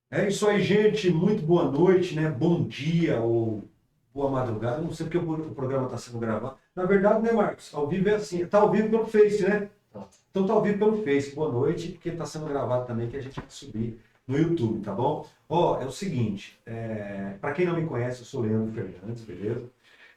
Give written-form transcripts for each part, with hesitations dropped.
É isso aí, gente. Muito boa noite, né? Bom dia ou boa madrugada. Eu não sei porque o programa está sendo gravado. Na verdade, né, Marcos? Ao vivo é assim. Está ao vivo pelo Face, né? Então está ao vivo pelo Face. Boa noite, porque está sendo gravado também, que a gente vai subir no YouTube, tá bom? Ó, é o seguinte. Para quem não me conhece, eu sou Leandro Fernandes, beleza?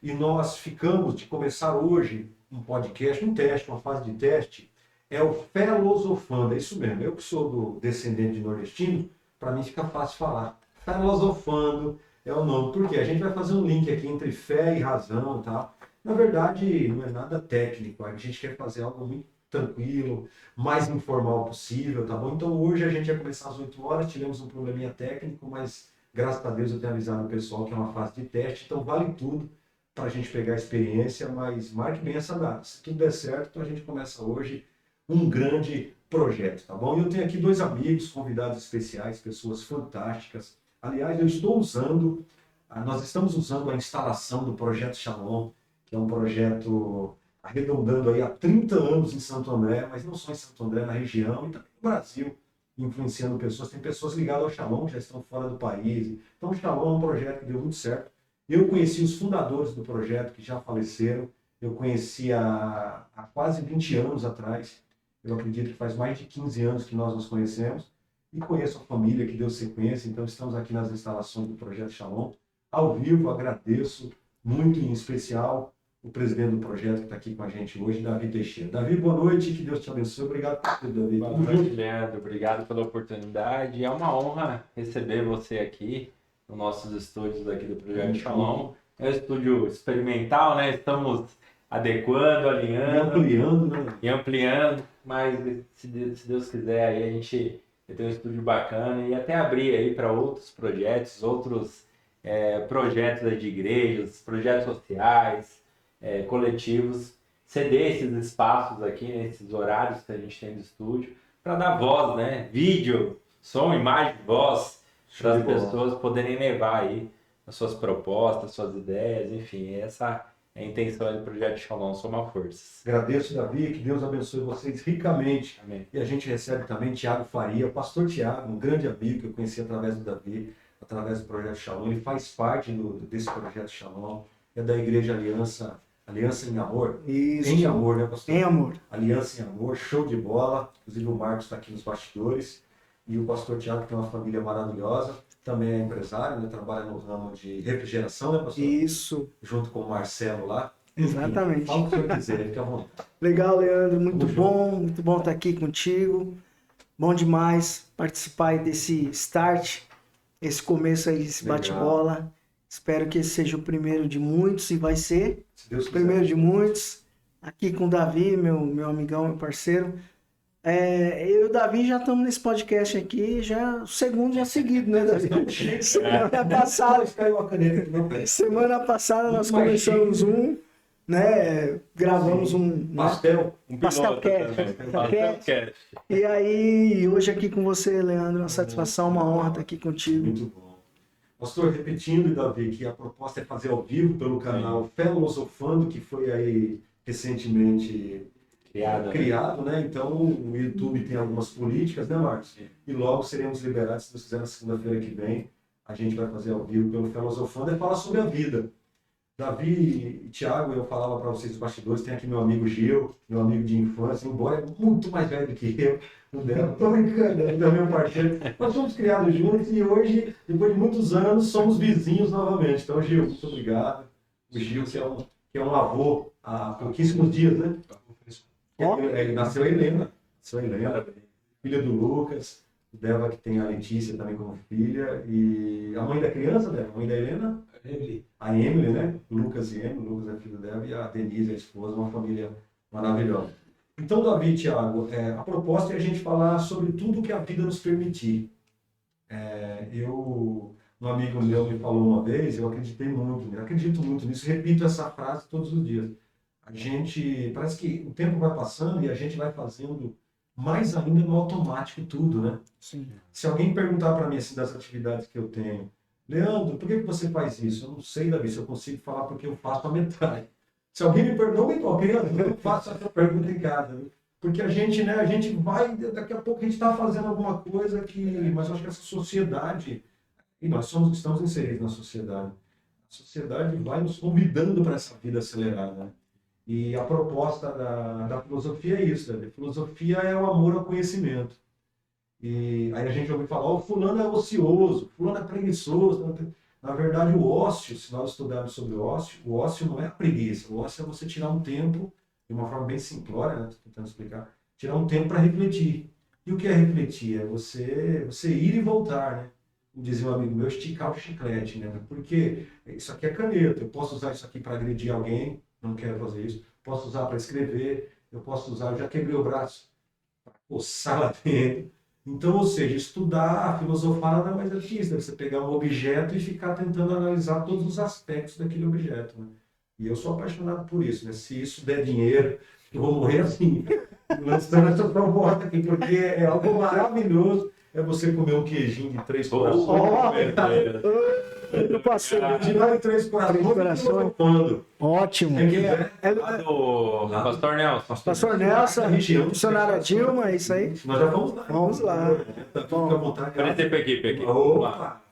E nós ficamos de começar hoje um podcast, um teste, uma fase de teste. É o Filosofando, é isso mesmo. Eu que sou do descendente de nordestino, para mim fica fácil falar. Filosofando é o nome, porque a gente vai fazer um link aqui entre fé e razão, tá? Na verdade, não é nada técnico, a gente quer fazer algo muito tranquilo, mais informal possível, tá bom? Então hoje a gente vai começar às 8 horas, tivemos um probleminha técnico, mas graças a Deus eu tenho avisado o pessoal que é uma fase de teste, então vale tudo para a gente pegar a experiência, mas marque bem essa data. Se tudo der certo, então a gente começa hoje um grande projeto, tá bom? E eu tenho aqui dois amigos, convidados especiais, pessoas fantásticas. Aliás, nós estamos usando a instalação do Projeto Shalom, que é um projeto arredondando aí há 30 anos em Santo André, mas não só em Santo André, na região e também no Brasil, influenciando pessoas. Tem pessoas ligadas ao Shalom que já estão fora do país. Então, o Shalom é um projeto que deu muito certo. Eu conheci os fundadores do projeto, que já faleceram. Eu conheci há quase 20 anos atrás. Eu acredito que faz mais de 15 anos que nós nos conhecemos e conheço a família que deu sequência, então estamos aqui nas instalações do Projeto Shalom. Ao vivo, agradeço muito em especial o presidente do projeto que está aqui com a gente hoje, Davi Teixeira. Davi, boa noite, que Deus te abençoe. Obrigado por tudo, Davi. Boa noite, Leandro. Obrigado pela oportunidade. É uma honra receber você aqui nos nossos estúdios aqui do Projeto Shalom. É um estúdio experimental, né? Estamos adequando, alinhando E e ampliando, mas se Deus quiser, aí a gente vai ter um estúdio bacana e até abrir aí para outros projetos, outros projetos aí de igrejas, projetos sociais, coletivos, ceder esses espaços aqui, nesses horários que a gente tem do estúdio, para dar voz, né? Vídeo, som, imagem, voz, para as pessoas poderem levar aí as suas propostas, suas ideias, enfim, essa é a intenção do Projeto Shalom Soma Forças. Agradeço, Davi, que Deus abençoe vocês ricamente. Amém. E a gente recebe também Tiago Faria, o pastor Tiago, um grande amigo que eu conheci através do Davi, através do Projeto Shalom. Ele faz parte desse Projeto Shalom, é da Igreja Aliança em Amor. Isso. Em Amor, né, pastor? Em Amor. Aliança em Amor, show de bola. Inclusive o Marcos está aqui nos bastidores. E o pastor Tiago tem uma família maravilhosa. Também é empresário, né? Trabalha no ramo de refrigeração, né, pastor? Isso. Junto com o Marcelo lá. Exatamente. Fala o que o senhor quiser, fica à vontade. Legal, Leandro. Muito bom estar aqui contigo. Bom demais participar aí desse start, esse começo aí, desse bate-bola. Espero que esse seja o primeiro de muitos e vai ser o primeiro de muitos. Aqui com o Davi, meu amigão, meu parceiro. Eu e o Davi já estamos nesse podcast aqui, já o segundo já seguido, né, Davi? Semana passada nós começamos né? Gravamos um Pastelcast. E aí, hoje aqui com você, Leandro, uma satisfação, uma honra estar aqui contigo. Muito bom. Pastor, repetindo, Davi, que a proposta é fazer ao vivo pelo canal Filosofando, que foi aí recentemente criado, né? Então o YouTube tem algumas políticas, né, Marcos? E logo seremos liberados, se Deus quiser, na segunda-feira que vem. A gente vai fazer ao vivo pelo Filosofando e falar sobre a vida. Davi e Thiago, eu falava para vocês dos bastidores, tem aqui meu amigo Gil, meu amigo de infância, embora é muito mais velho do que eu, tô brincando, ele é meu parceiro. Nós somos criados juntos e hoje, depois de muitos anos, somos vizinhos novamente. Então, Gil, muito obrigado. O Gil, que é um avô há pouquíssimos dias, né? Ele nasceu a Helena, filha do Lucas, Deva, que tem a Letícia também como filha, e a mãe da criança, Deva, a mãe da Helena? A Emily, né? Lucas e Emily, Lucas é filho dela, e a Denise, a esposa, uma família maravilhosa. Então, Davi e Thiago, a proposta é a gente falar sobre tudo que a vida nos permitir. Um amigo meu me falou uma vez, eu acredito muito nisso, repito essa frase todos os dias. Parece que o tempo vai passando e a gente vai fazendo mais ainda no automático tudo, né? Sim. Se alguém perguntar para mim assim, das atividades que eu tenho, Leandro, por que você faz isso? Eu não sei, Davi, se eu consigo falar porque eu faço a metade. Se alguém me pergunta, não me toque, eu faço essa pergunta em casa. Porque a gente, né, a gente vai, daqui a pouco a gente está fazendo alguma coisa que, mas eu acho que essa sociedade, e estamos inseridos na sociedade, a sociedade vai nos convidando para essa vida acelerada, né? E a proposta da filosofia é isso, né? A filosofia é o amor ao conhecimento. E aí a gente ouve falar, o fulano é ocioso, fulano é preguiçoso. Na verdade, o ócio, se nós estudarmos sobre o ócio não é a preguiça, o ócio é você tirar um tempo, de uma forma bem simplória, né? Estou tentando explicar, tirar um tempo para refletir. E o que é refletir? É você ir e voltar, né? Como dizia um amigo meu, esticar o chiclete, né? Porque isso aqui é caneta, eu posso usar isso aqui para agredir alguém, não quero fazer isso, posso usar para escrever, eu posso usar, eu já quebrei o braço, para coçar lá dentro. Então, ou seja, estudar, filosofar nada mais é que isso, né? Você pegar um objeto e ficar tentando analisar todos os aspectos daquele objeto, né? E eu sou apaixonado por isso, né? Se isso der dinheiro, eu vou morrer assim, lançando essa proposta aqui, porque é algo maravilhoso. É você comer um queijinho de 3 corações. Eu passei. De lá de 3 corações. Ótimo. Quem quiser. Do Pastor Nelson. Pastor Nelson, missionária Dilma, é isso aí. Nós já vamos lá. Vamos lá. Fica à vontade. Participa a equipe aqui. Opa!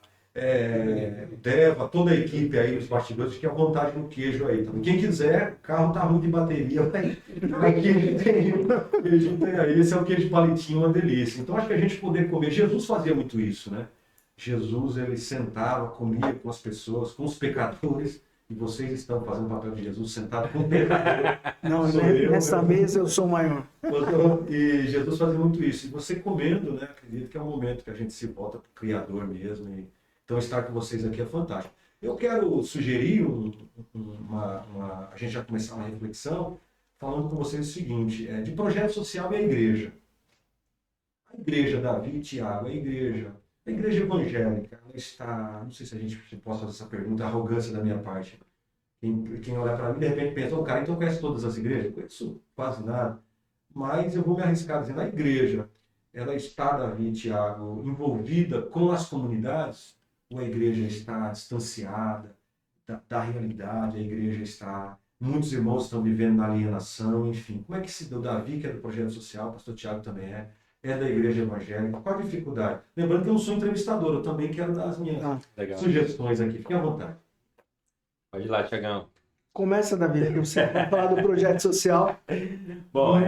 Deva, toda a equipe aí, os bastidores, fique à vontade no queijo aí também. Quem quiser, o carro tá ruim de bateria. Aqui queijo tem aí. Esse é o queijo palitinho, uma delícia. Então acho que a gente poder comer. Jesus fazia muito isso, né? Jesus, ele sentava, comia com as pessoas, com os pecadores. E vocês estão fazendo o papel de Jesus sentado com o pecador. Não, nessa mesa eu sou o maior. E Jesus fazia muito isso. E você comendo, né? Acredito que é um momento que a gente se volta para o Criador mesmo. Então, estar com vocês aqui é fantástico. Eu quero sugerir a gente já começar uma reflexão falando com vocês o seguinte, de projeto social e a igreja. A igreja, Davi e Tiago, a igreja evangélica, ela está, não sei se a gente pode fazer essa pergunta, a arrogância da minha parte. Quem olhar para mim, de repente pensa, cara, então conhece todas as igrejas? Eu conheço quase nada. Mas eu vou me arriscar dizendo, a igreja, ela está, Davi e Tiago, envolvida com as comunidades? Ou a igreja está distanciada da realidade, a igreja está... Muitos irmãos estão vivendo na alienação, enfim. Como é que se deu? Davi, que é do projeto social, o pastor Tiago também é da igreja evangélica. Qual a dificuldade? Lembrando que eu não sou entrevistador, eu também quero dar as minhas sugestões aqui. Fique à vontade. Pode ir lá, Tiagão. Começa, Davi, você vai falar do projeto social. Bom,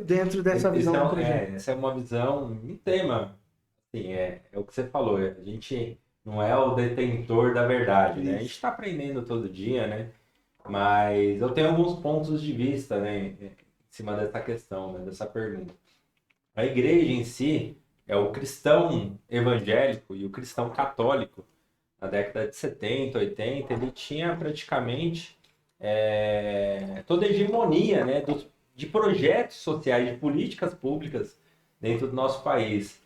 dentro dessa visão do projeto. Essa é uma visão, um tema. Assim, é o que você falou, a gente não é o detentor da verdade, né? A gente está aprendendo todo dia, né? Mas eu tenho alguns pontos de vista, né, em cima dessa questão, né, dessa pergunta. A igreja em si é o cristão evangélico e o cristão católico. Na década de 70, 80, ele tinha praticamente toda a hegemonia, né, de projetos sociais, de políticas públicas dentro do nosso país.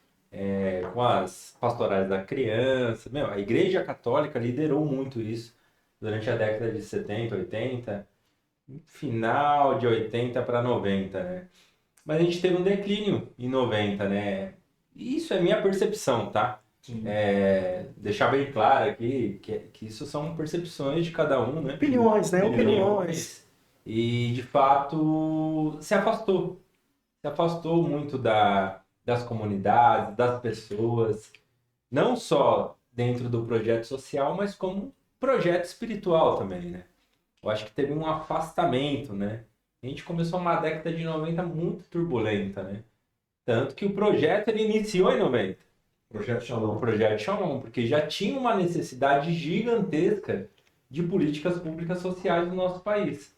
Com as pastorais da criança. A Igreja Católica liderou muito isso durante a década de 70, 80, final de 80 para 90, né? Mas a gente teve um declínio em 90, né? E isso é minha percepção, tá? Deixar bem claro aqui que isso são percepções de cada um, né? Opiniões, né? Opiniões. E, de fato, se afastou muito das comunidades, das pessoas, não só dentro do projeto social, mas como projeto espiritual também, né? Eu acho que teve um afastamento, né? A gente começou uma década de 90 muito turbulenta, né? Tanto que o projeto ele iniciou em 90. Projeto Shalom. O Projeto Shalom, porque já tinha uma necessidade gigantesca de políticas públicas sociais no nosso país.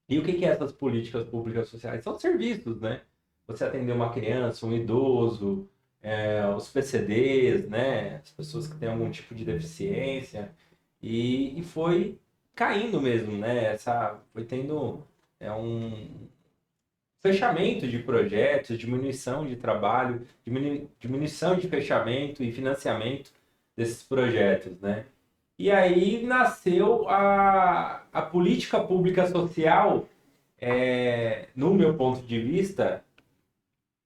E o que é essas políticas públicas sociais? São serviços, né? Você atender uma criança, um idoso, os PCDs, né? As pessoas que têm algum tipo de deficiência. E foi caindo mesmo, né? Foi tendo um fechamento de projetos, diminuição de trabalho, diminuição de fechamento e financiamento desses projetos, né? E aí nasceu a política pública social, no meu ponto de vista,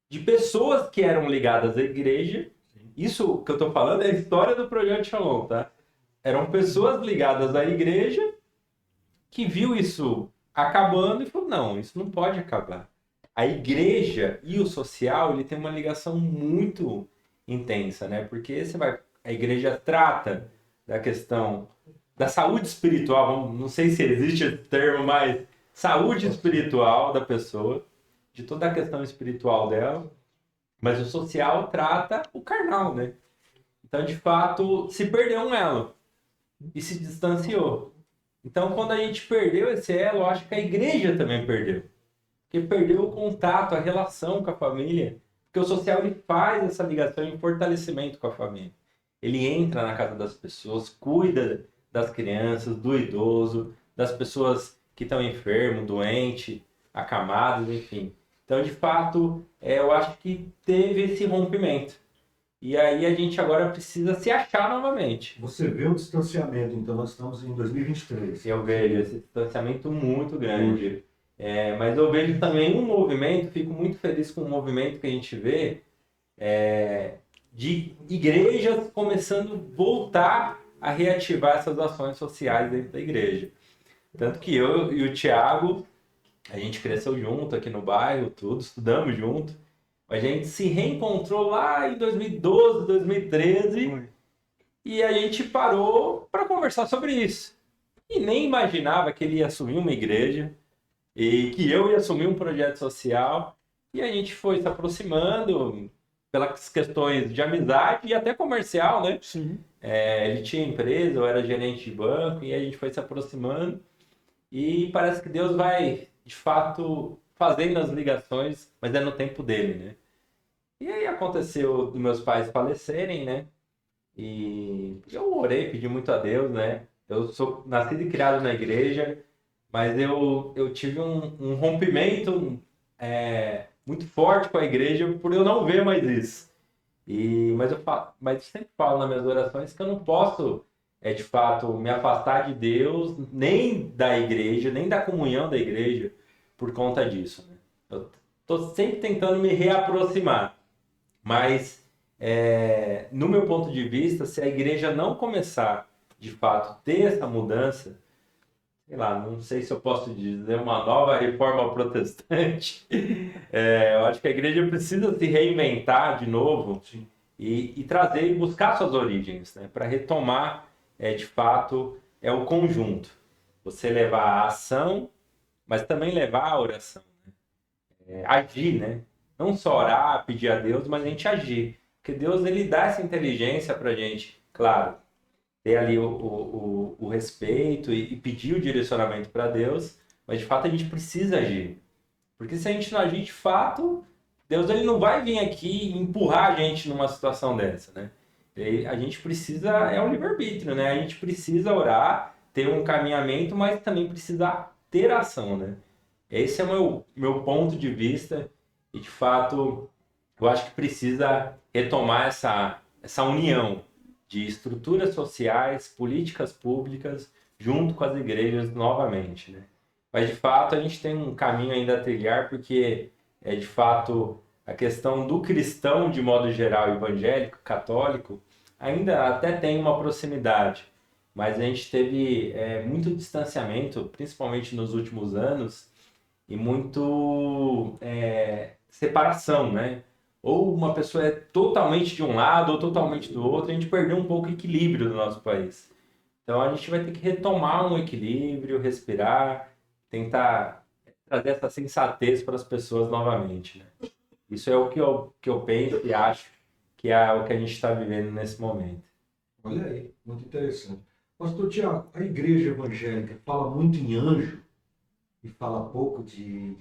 de pessoas que eram ligadas à igreja. Isso que eu estou falando é a história do Projeto Shalom, tá? Eram pessoas ligadas à igreja que viu isso acabando e falou, não, isso não pode acabar. a igreja e o social, ele tem uma ligação muito intensa, né? Porque a igreja trata da questão da saúde espiritual, não sei se existe esse termo, mas saúde espiritual da pessoa, de toda a questão espiritual dela, mas o social trata o carnal, né? Então, de fato, se perdeu um elo e se distanciou. Então, quando a gente perdeu esse elo, eu acho que a igreja também perdeu. Porque perdeu o contato, a relação com a família. Porque o social ele faz essa ligação e fortalecimento com a família. Ele entra na casa das pessoas, cuida das crianças, do idoso, das pessoas que estão enfermos, doentes, acamadas, enfim. Então, de fato, eu acho que teve esse rompimento. E aí a gente agora precisa se achar novamente. Você vê o distanciamento, então nós estamos em 2023. Eu vejo esse distanciamento muito grande. Mas eu vejo também um movimento, fico muito feliz com o movimento que a gente vê de igrejas começando a voltar a reativar essas ações sociais dentro da igreja. Tanto que eu e o Thiago, a gente cresceu junto aqui no bairro, tudo, estudamos junto. A gente se reencontrou lá em 2012, 2013 e a gente parou para conversar sobre isso. E nem imaginava que ele ia assumir uma igreja e que eu ia assumir um projeto social. E a gente foi se aproximando pelas questões de amizade e até comercial, né? Sim. Ele tinha empresa, eu era gerente de banco e a gente foi se aproximando. E parece que Deus vai, de fato, fazendo as ligações, mas é no tempo dele, né? E aí aconteceu dos meus pais falecerem, né? E eu orei, pedi muito a Deus, né? Eu sou nascido e criado na igreja, mas eu tive um rompimento muito forte com a igreja por eu não ver mais isso. Mas eu sempre falo nas minhas orações que eu não posso, de fato, me afastar de Deus, nem da igreja, nem da comunhão da igreja, por conta disso, né? Eu estou sempre tentando me reaproximar. Mas, no meu ponto de vista, se a igreja não começar, de fato, ter essa mudança, sei lá, não sei se eu posso dizer uma nova reforma protestante, eu acho que a igreja precisa se reinventar de novo e trazer e buscar suas origens, né, para retomar, de fato, o conjunto. Você levar a ação, mas também levar a oração, né? Agir, né? Não só orar, pedir a Deus, mas a gente agir. Porque Deus, ele dá essa inteligência pra gente, claro, ter ali o respeito e pedir o direcionamento para Deus, mas de fato a gente precisa agir. Porque se a gente não agir de fato, Deus ele não vai vir aqui empurrar a gente numa situação dessa, né? E a gente precisa, é um livre-arbítrio, né? A gente precisa orar, ter um caminhamento, mas também precisa ter ação, né? Esse é o meu ponto de vista. E, de fato, eu acho que precisa retomar essa união de estruturas sociais, políticas públicas, junto com as igrejas novamente, né? Mas, de fato, a gente tem um caminho ainda a trilhar, porque, de fato, a questão do cristão, de modo geral, evangélico, católico, ainda até tem uma proximidade. Mas a gente teve muito distanciamento, principalmente nos últimos anos, e muito separação, né? Ou uma pessoa é totalmente de um lado ou totalmente do outro, a gente perdeu um pouco o equilíbrio do nosso país. Então a gente vai ter que retomar um equilíbrio, respirar, tentar trazer essa sensatez para as pessoas novamente, né? Isso é o que eu penso e acho que é o que a gente está vivendo nesse momento. Olha aí, muito interessante. Pastor Tiago, a igreja evangélica fala muito em anjo e fala pouco de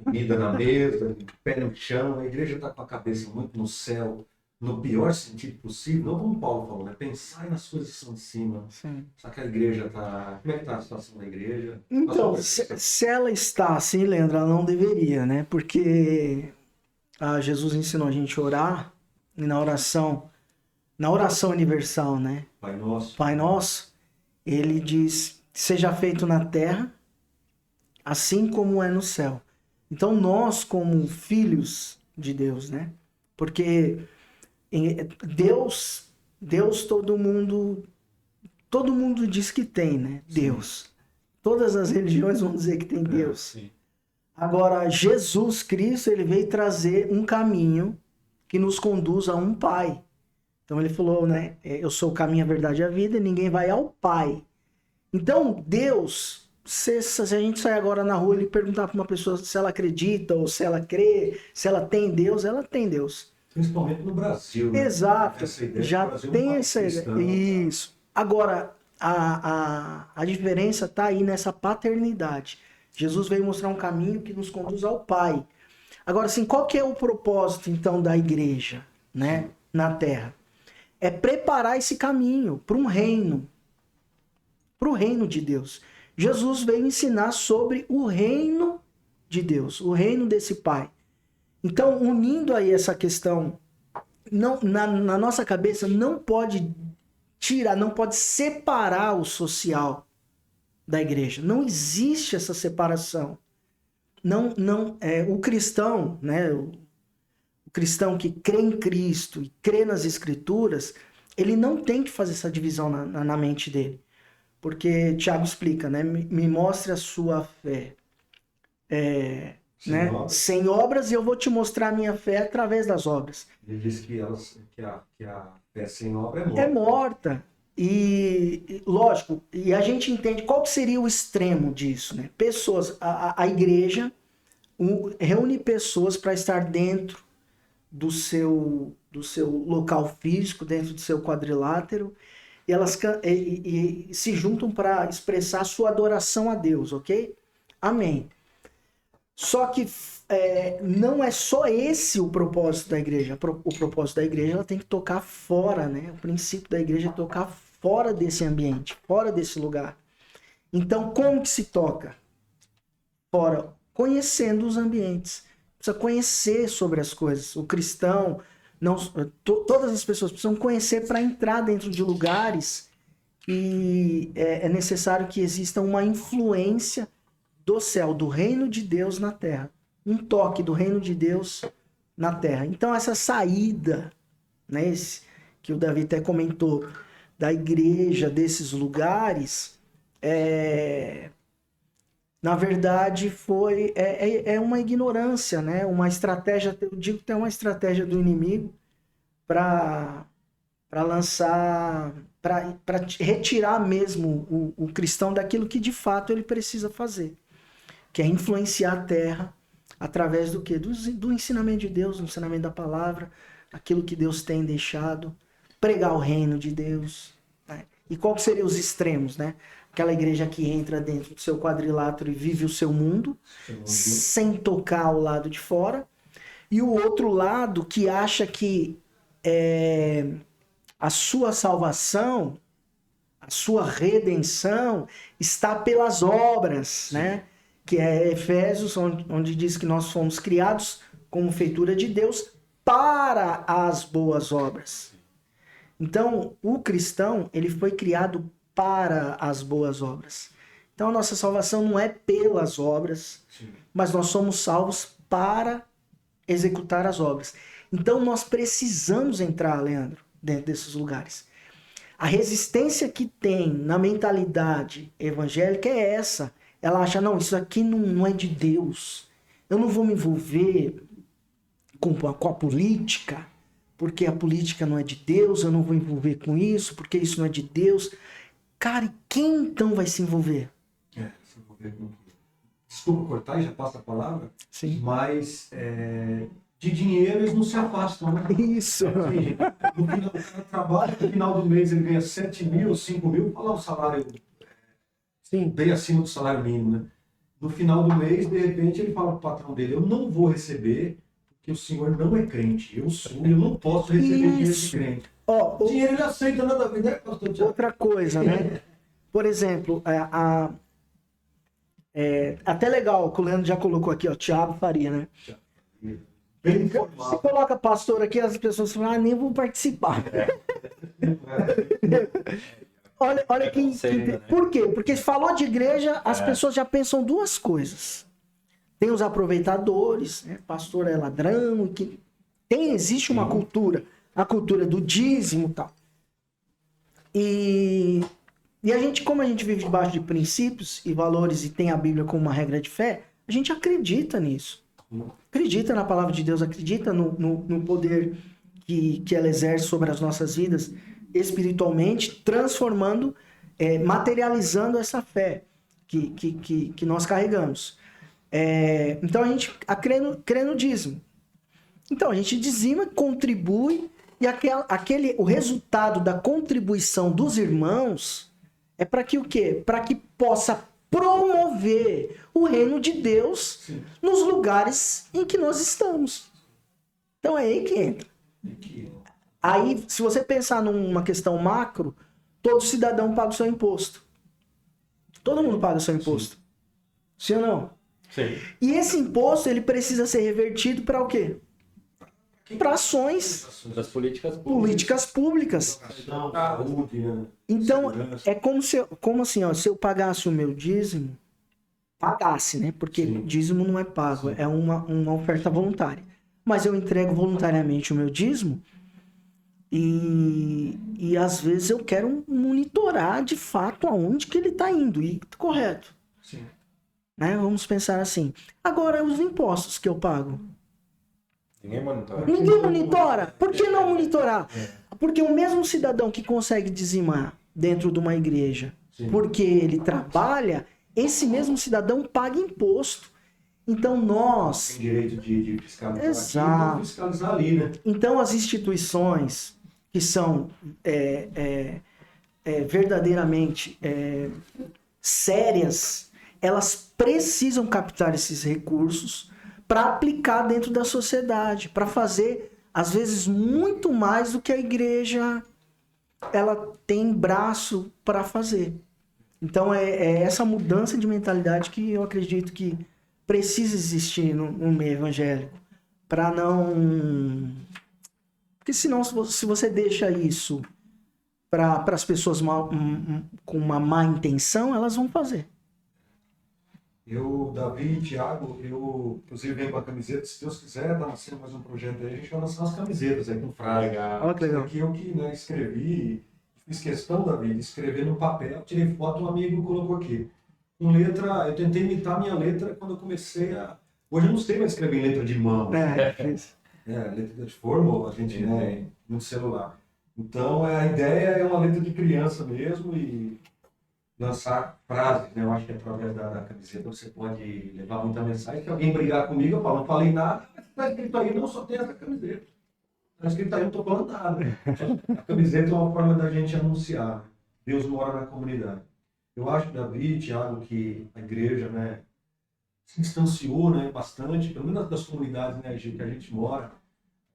comida na mesa, de pé no chão. A igreja está com a cabeça muito no céu, no pior sentido possível. Não como Paulo falou, né? Pensar nas coisas que são de cima. Sim. Só que a igreja está... Como é que está a situação da igreja? Então, se ela está assim, Leandro, ela não deveria, né? Porque Jesus ensinou a gente a orar, e na oração universal, né? Pai Nosso, ele diz, seja feito na terra, assim como é no céu. Então nós, como filhos de Deus, né? Porque Deus todo mundo diz que tem, né? Sim. Deus. Todas as religiões vão dizer que tem Deus. Sim. Agora, Jesus Cristo, ele veio trazer um caminho que nos conduz a um Pai. Então ele falou, né? Eu sou o caminho, a verdade e a vida, e ninguém vai ao Pai. Então, Deus, se a gente sair agora na rua e perguntar para uma pessoa se ela acredita ou se ela crê, se ela tem Deus, ela tem Deus. Principalmente no Brasil, né? Exato. Essa ideia Já do Brasil é um tem país essa ideia. cristão. Isso. Agora, a diferença está aí nessa paternidade. Jesus veio mostrar um caminho que nos conduz ao Pai. Agora, assim, qual que é o propósito, então, da igreja, né, na Terra? É preparar esse caminho para um reino de Deus. Jesus veio ensinar sobre o reino de Deus, o reino desse Pai. Então, unindo aí essa questão, não, na nossa cabeça não pode tirar, não pode separar o social da igreja. Não existe essa separação. O cristão, né, o cristão que crê em Cristo e crê nas Escrituras, ele não tem que fazer essa divisão na mente dele. Porque Tiago explica, né? Me mostre a sua fé sem obras e eu vou te mostrar a minha fé através das obras. Ele diz que a fé sem obra é morta. É morta. E lógico, e a gente entende qual que seria o extremo disso, né? Pessoas, a igreja reúne pessoas para estar dentro do seu local físico, dentro do seu quadrilátero, e elas e se juntam para expressar sua adoração a Deus, ok? Amém. Só que não é só esse o propósito da igreja. O propósito da igreja, ela tem que tocar fora, né? O princípio da igreja é tocar fora desse ambiente, fora desse lugar. Então, como que se toca? Fora, conhecendo os ambientes. Precisa conhecer sobre as coisas. O cristão, todas as pessoas precisam conhecer para entrar dentro de lugares que é necessário que exista uma influência do céu, do reino de Deus na terra. Um toque do reino de Deus na terra. Então essa saída, né, que o Davi até comentou, da igreja, desses lugares, na verdade é uma ignorância, né? Uma estratégia, eu digo que é uma estratégia do inimigo para lançar, para retirar mesmo o cristão daquilo que de fato ele precisa fazer, que é influenciar a terra através do quê? Do ensinamento de Deus, do ensinamento da palavra, aquilo que Deus tem deixado, pregar o reino de Deus, né? E qual que seriam os extremos, né? Aquela igreja que entra dentro do seu quadrilátero e vive o seu mundo, sem tocar ao lado de fora, e o outro lado que acha que a sua salvação, a sua redenção está pelas obras, né? Que é Efésios, onde diz que nós fomos criados como feitura de Deus para as boas obras. Então, o cristão, ele foi criado para as boas obras. Então, a nossa salvação não é pelas obras, sim, mas nós somos salvos para executar as obras. Então, nós precisamos entrar, Leandro, dentro desses lugares. A resistência que tem na mentalidade evangélica é essa. Ela acha, não, isso aqui não é de Deus. Eu não vou me envolver com a política, porque a política não é de Deus. Eu não vou me envolver com isso, porque isso não é de Deus. Cara, e quem então vai se envolver? Se envolver com... Desculpa cortar e já passa a palavra. Sim. Mas de dinheiro eles não se afastam, né? Isso. Assim, no final, o cara trabalha, no final do mês ele ganha 7 mil, 5 mil, fala um salário... Sim, bem acima do salário mínimo, né? No final do mês, de repente, ele fala para o patrão dele, eu não vou receber, porque o senhor não é crente. Eu não posso receber dinheiro de crente. O dinheiro ele aceita, nada a ver, né, pastor Tiago? Outra coisa, né? Por exemplo, até legal, o Leandro já colocou aqui, ó, Thiago Faria, né? Você coloca pastor aqui, as pessoas falam, nem vou participar. Olha que né? Por quê? Porque falou de igreja, as pessoas já pensam duas coisas. Tem os aproveitadores, né? Pastor é ladrão, existe uma cultura, a cultura do dízimo e tal. E a gente, como a gente vive debaixo de princípios e valores e tem a Bíblia como uma regra de fé, A gente acredita nisso. Acredita na palavra de Deus, acredita no poder que ela exerce sobre as nossas vidas espiritualmente, transformando, materializando essa fé que nós carregamos. Então a gente crê no dízimo. Então a gente dizima, contribui, e o resultado da contribuição dos irmãos é para que o quê? Para que possa promover o reino de Deus nos lugares em que nós estamos. Então é aí que entra. Aí, se você pensar numa questão macro, todo cidadão paga o seu imposto. Todo mundo paga o seu imposto. Sim ou não? Sim. E esse imposto, ele precisa ser revertido para o quê? Para ações, Das políticas públicas. Então, é como assim, ó, se eu pagasse o meu dízimo, pagasse, né? Porque dízimo não é pago, é uma oferta voluntária. Mas eu entrego voluntariamente o meu dízimo e às vezes eu quero monitorar de fato aonde que ele está indo. E correto. Sim. Né? Vamos pensar assim. Agora, os impostos que eu pago. Ninguém monitora. Ninguém monitora. Por que não monitorar? Porque o mesmo cidadão que consegue dizimar dentro de uma igreja, porque ele trabalha, esse mesmo cidadão paga imposto. Então nós... Tem direito de fiscalizar. Exato. Aqui, fiscalizar ali, né? Então as instituições que são verdadeiramente sérias, elas precisam captar esses recursos para aplicar dentro da sociedade, para fazer, às vezes, muito mais do que a igreja ela tem braço para fazer. Então, é essa mudança de mentalidade que eu acredito que precisa existir no meio evangélico, para não... Porque senão, se você deixa isso para as pessoas com uma má intenção, elas vão fazer. Eu, Davi e Thiago, eu inclusive venho com a camiseta, se Deus quiser, tá nascendo mais um projeto aí, a gente vai lançar umas camisetas aí com frase. Olha que legal. Aqui eu que escrevi, fiz questão, Davi, de escrever no papel, tirei foto, um amigo colocou aqui. Com letra, eu tentei imitar a minha letra quando eu comecei a... Hoje eu não sei mais escrever em letra de mão. Letra de forma, a gente, no celular. Então, a ideia é uma letra de criança mesmo e lançar frases, né? Eu acho que através da camiseta você pode levar muita mensagem. Se alguém brigar comigo, eu falo, não falei nada, mas está escrito aí, não, só tem essa camiseta. Está escrito aí, não estou falando nada. A camiseta é uma forma da gente anunciar. Deus mora na comunidade. Eu acho, Davi, Thiago, que a igreja, né, se distanciou, né, bastante, pelo menos das comunidades, né, que a gente mora.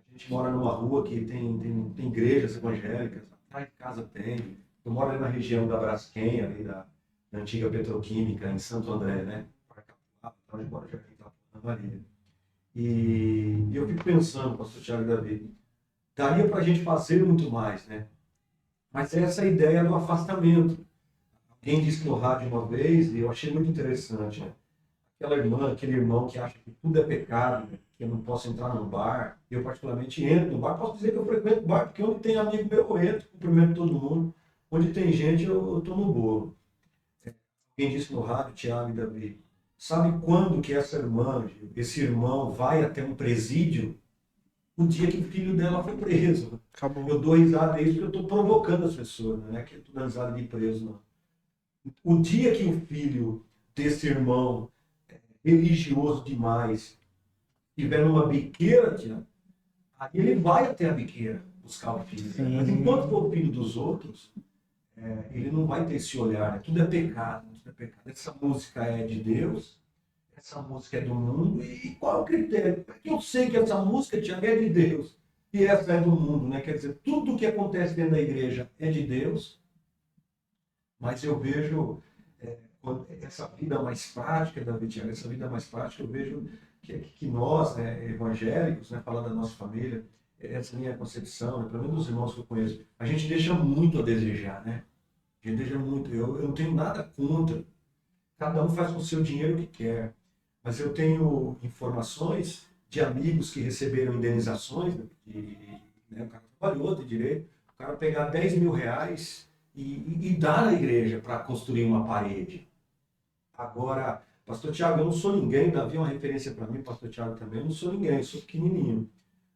A gente mora numa rua que tem igrejas evangélicas, atrás de casa tem. Eu moro ali na região da Braskem, ali da antiga petroquímica, em Santo André, né? Onde mora já aqui, Maria. E eu fico pensando, pastor Thiago e Davi, daria para a gente fazer muito mais, né? Mas essa é a ideia do afastamento. Alguém disse no rádio uma vez, e eu achei muito interessante, né? Aquela irmã, aquele irmão que acha que tudo é pecado, né? Que eu não posso entrar no bar. Eu, particularmente, entro no bar. Posso dizer que eu frequento o bar, porque onde tem amigo meu, eu entro, cumprimento todo mundo. Onde tem gente, eu tô no bolo. Alguém disse no rádio, Thiago e Davi, sabe quando que essa irmã, esse irmão vai até um presídio? O dia que o filho dela foi preso. Acabou. Eu dou risada nisso porque eu estou provocando as pessoas, não é que eu estou dando risada de preso, não. O dia que o filho desse irmão religioso demais estiver numa biqueira, Thiago, aí ele vai até a biqueira buscar o filho. Mas enquanto for o filho dos outros, ele não vai ter esse olhar, né? Tudo é pecado, tudo é pecado. Essa música é de Deus, essa música é do mundo, e qual é o critério? Porque eu sei que essa música, Thiago, é de Deus, e essa é do mundo, né? Quer dizer, tudo que acontece dentro da igreja é de Deus, mas eu vejo essa vida mais prática, Davi, Thiago, essa vida mais prática, eu vejo que nós, né, evangélicos, né, falando da nossa família, essa minha concepção, né, pelo menos dos irmãos que eu conheço, a gente deixa muito a desejar, né? A gente deixa muito. Eu não tenho nada contra. Cada um faz com o seu dinheiro o que quer. Mas eu tenho informações de amigos que receberam indenizações, né, o cara trabalhou, tem direito, o cara pegar 10 mil reais e dar na igreja para construir uma parede. Agora, Pastor Tiago, eu não sou ninguém, Davi é uma referência para mim, Pastor Tiago também, eu não sou ninguém, eu sou pequenininho.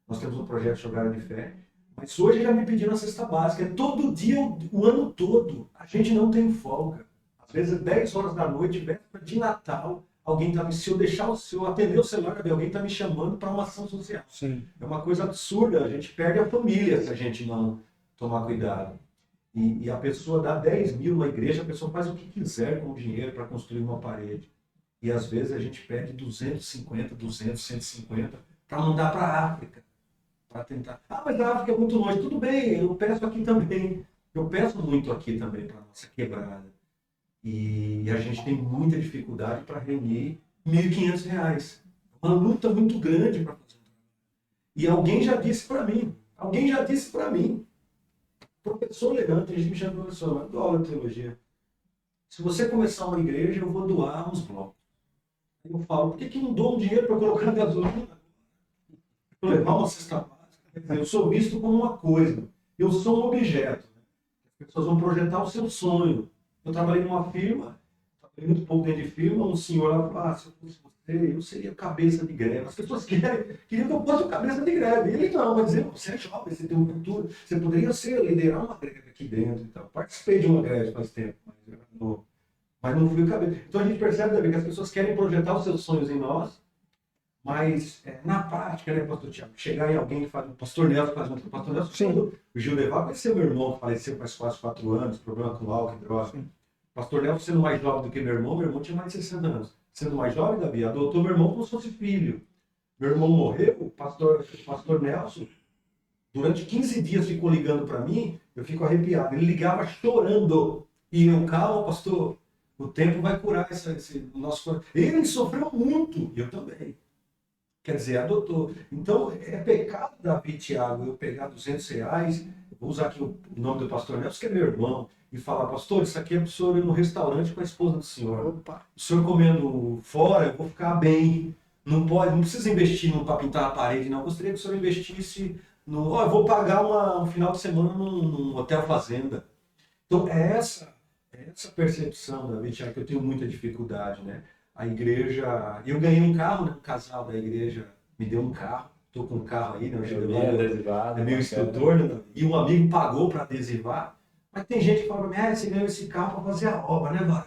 Nós temos um projeto Jogada de Fé, mas hoje já me pediram a cesta básica, é todo dia, o ano todo, a gente não tem folga. Às vezes, 10 horas da noite, véspera de Natal, alguém tá me, se eu atender o celular, alguém está me chamando para uma ação social. Sim. É uma coisa absurda, a gente perde a família se a gente não tomar cuidado. E a pessoa dá 10 mil na igreja, a pessoa faz o que quiser com o dinheiro para construir uma parede. E às vezes a gente pede 250, 200, 150 para mandar para a África. Para tentar. Ah, mas a África é muito longe. Tudo bem, eu peço aqui também. Eu peço muito aqui também para nossa quebrada. E a gente tem muita dificuldade para reunir R$ 1.500. Uma luta muito grande para fazer. E alguém já disse para mim, professor Leandro, a gente me chama de professor, mas dou aula de teologia. Se você começar uma igreja, eu vou doar uns blocos. Aí eu falo, por que não dou um dinheiro para colocar gasolina? Para levar uma cesta básica? Quer dizer, eu sou visto como uma coisa, eu sou um objeto. As pessoas vão projetar o seu sonho. Eu trabalhei numa firma, trabalhei muito pouco dentro de firma, um senhor lá falou, se eu fosse você, eu seria cabeça de greve. As pessoas queriam que eu fosse o cabeça de greve. Ele não, mas você é jovem, você tem um futuro, você poderia liderar uma greve aqui dentro e tal. Participei de uma greve faz tempo, mas não fui o cabeça. Então a gente percebe, Davi, que as pessoas querem projetar os seus sonhos em nós, mas na prática, né, pastor Tiago, chegar em alguém que faz, o pastor Nelson faz um pastor Nelson, Sim. o Gil Deval vai ser meu irmão, que faleceu faz quase 4 anos, problema com álcool e droga. Sim. Pastor Nelson, sendo mais jovem do que meu irmão tinha mais de 60 anos. Sendo mais jovem, Davi, adotou meu irmão como se fosse filho. Meu irmão morreu, o pastor Nelson, durante 15 dias ficou ligando para mim, eu fico arrepiado. Ele ligava chorando. E eu, calma, pastor, o tempo vai curar esse nosso coração. Ele sofreu muito, e eu também. Quer dizer, adotou. Então, é pecado, Davi e Tiago, eu pegar R$ 200, vou usar aqui o nome do pastor Nelson, que é meu irmão, e falar, pastor, isso aqui é para o senhor ir no restaurante com a esposa do senhor. Opa. O senhor comendo fora, eu vou ficar bem. Não precisa investir para pintar a parede, não. Eu gostaria que o senhor investisse no... eu vou pagar um final de semana num hotel fazenda. Então, é essa percepção, Davi, Tiago, que eu tenho muita dificuldade, né? A igreja... Eu ganhei um carro, né? Um casal da igreja me deu um carro. Estou com um carro aí, né? É meu instrutor, né? E um amigo pagou para adesivar. Mas tem gente que fala para mim, você ganhou esse carro para fazer a obra, né, Varão?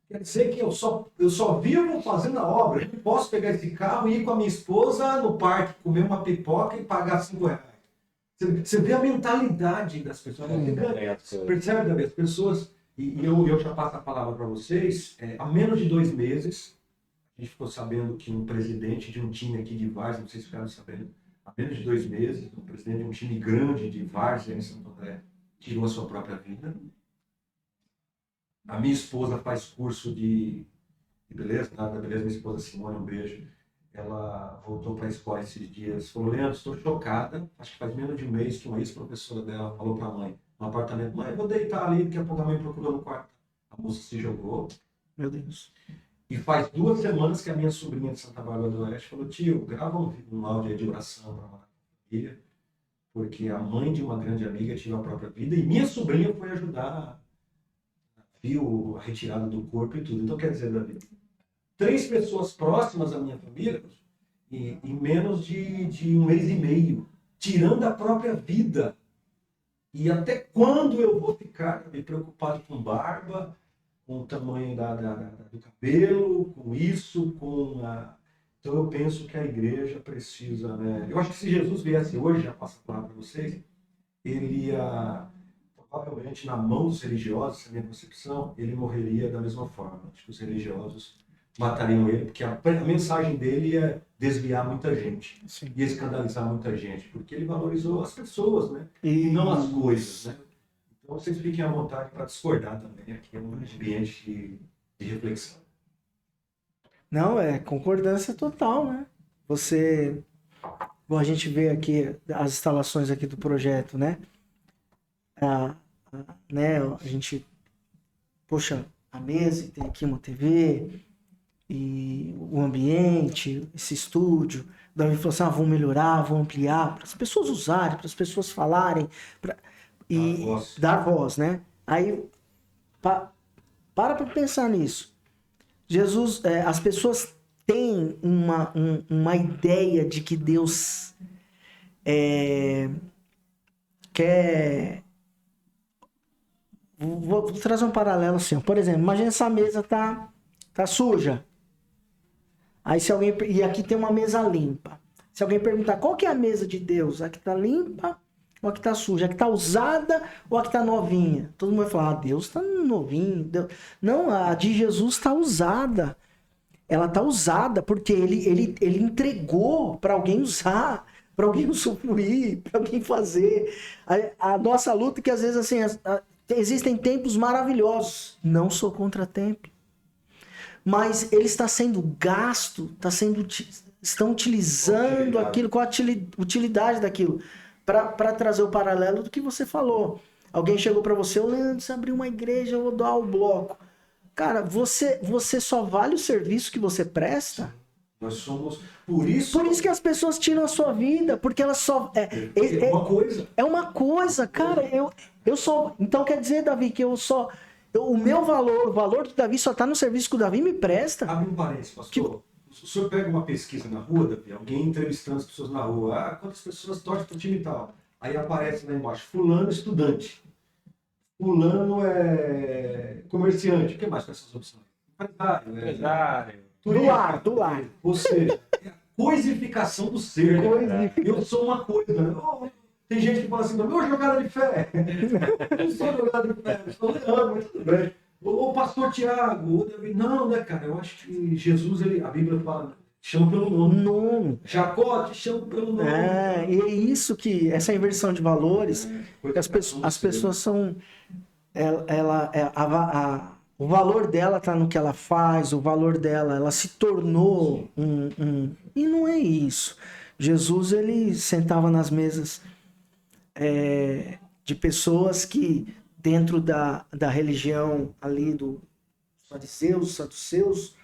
Quer dizer que eu só vivo fazendo a obra. Eu não posso pegar esse carro e ir com a minha esposa no parque, comer uma pipoca e pagar R$ 5. Você vê a mentalidade das pessoas. Percebe, Davi? As pessoas... E eu já passo a palavra para vocês. Há menos de 2 meses, a gente ficou sabendo que um presidente de um time aqui de Várzea, não sei se ficaram sabendo, há menos de 2 meses, um presidente de um time grande de Várzea, em Santo André, tirou a sua própria vida. A minha esposa faz curso de beleza, nada, beleza, minha esposa Simone, um beijo. Ela voltou para a escola esses dias, falou, Leandro, estou chocada, acho que faz menos de um mês que uma ex-professora dela falou para a mãe, no apartamento, mãe, eu vou deitar ali, daqui a pouco a mãe procurou no quarto. A moça se jogou. Meu Deus. E faz 2 semanas que a minha sobrinha de Santa Bárbara do Oeste falou, tio, grava um áudio aí de oração para a família, porque a mãe de uma grande amiga tirou a própria vida e minha sobrinha foi ajudar, viu a retirada do corpo e tudo. Então, quer dizer, Davi, 3 pessoas próximas à minha família, em menos de 1 mês e meio, tirando a própria vida. E até quando eu vou ficar preocupado com barba, com o tamanho do cabelo, com isso, Então eu penso que a igreja precisa, né? Eu acho que se Jesus viesse hoje, já passo a palavra para vocês, ele ia, provavelmente na mão dos religiosos, essa é a minha concepção, ele morreria da mesma forma. Acho que os religiosos matariam ele, porque a mensagem dele ia desviar muita gente, Sim. ia escandalizar muita gente, porque ele valorizou as pessoas, né? E não as coisas, né? Então vocês fiquem à vontade para discordar também, aqui é um ambiente de reflexão. Não, é concordância total, né? Bom, a gente vê aqui as instalações aqui do projeto, né? Né? A gente, poxa, a mesa, tem aqui uma TV, e o ambiente, esse estúdio. Davi falou assim, vamos melhorar, vamos ampliar, para as pessoas usarem, para as pessoas falarem, e dar voz, né? Aí, para pensar nisso. Jesus, as pessoas têm uma ideia de que Deus quer... Vou trazer um paralelo assim, ó. Por exemplo, imagina essa mesa tá suja. Aí se alguém... E aqui tem uma mesa limpa. Se alguém perguntar qual que é a mesa de Deus, a que tá limpa ou a que tá suja? A que tá usada ou a que tá novinha? Todo mundo vai falar, Deus tá novinho. Deus... Não, a de Jesus tá usada. Ela tá usada porque ele entregou para alguém usar, para alguém usufruir, para alguém fazer. A nossa luta é que às vezes assim, existem templos maravilhosos. Não sou contra templo. Mas ele está sendo gasto, estão utilizando aquilo, qual a utilidade daquilo. Para trazer o paralelo do que você falou. Alguém chegou para você, Leandro, você abriu uma igreja, eu vou doar o bloco. Cara, você só vale o serviço que você presta? Nós somos... Por isso que as pessoas tiram a sua vida, porque elas só... É uma coisa. É uma coisa, cara. Eu só... Então quer dizer, Davi, que o meu valor, o valor do Davi só está no serviço que o Davi me presta? Abre um parênteses, pastor. O senhor pega uma pesquisa na rua, Davi, alguém entrevistando as pessoas na rua. Quantas pessoas torcem para o time e tal? Aí aparece lá embaixo, fulano estudante. Fulano é comerciante. O que mais com essas opções? Empresário. Do lar. Ou seja, é a coisificação do ser. Eu sou uma coisa. Né? Tem gente que fala assim, meu jogada de fé. Eu não sou jogada de fé, eu sou Leandro, mas tudo bem. O pastor Tiago, o Davi. Não, né, cara? Eu acho que Jesus, a Bíblia fala, chama pelo nome. Jacó te chama pelo nome. E é isso que, essa inversão de valores, que as pessoas são... o valor dela está no que ela faz, o valor dela, ela se tornou E não é isso. Jesus, ele sentava nas mesas de pessoas que, dentro da religião ali dos fariseus, saduceus,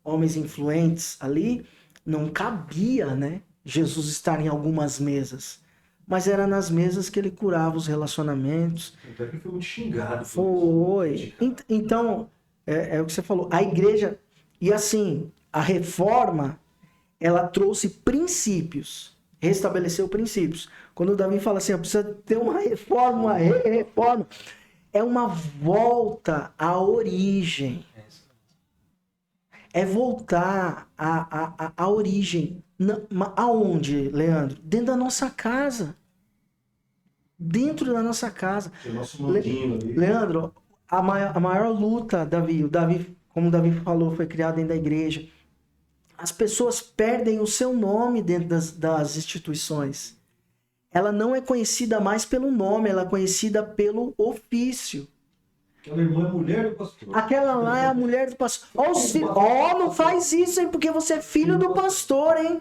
homens influentes ali, não cabia, né, Jesus estar em algumas mesas. Mas era nas mesas que ele curava os relacionamentos. Até que foi muito xingado. Foi. Então, é o que você falou. A igreja... E assim, a reforma, ela trouxe princípios. Restabeleceu princípios. Quando o Davi fala assim, precisa ter uma reforma, uma reforma. É uma volta à origem. É voltar à origem. Aonde, Leandro? Dentro da nossa casa. Dentro da nossa casa. O nosso mundinho ali. Leandro, a maior luta, Davi, como o Davi falou, foi criado dentro da igreja. As pessoas perdem o seu nome dentro das instituições. Ela não é conhecida mais pelo nome, ela é conhecida pelo ofício. Aquela irmã é mulher do pastor. Aquela lá é a mulher do pastor. Não faz isso, hein? Porque você é filho do pastor, hein?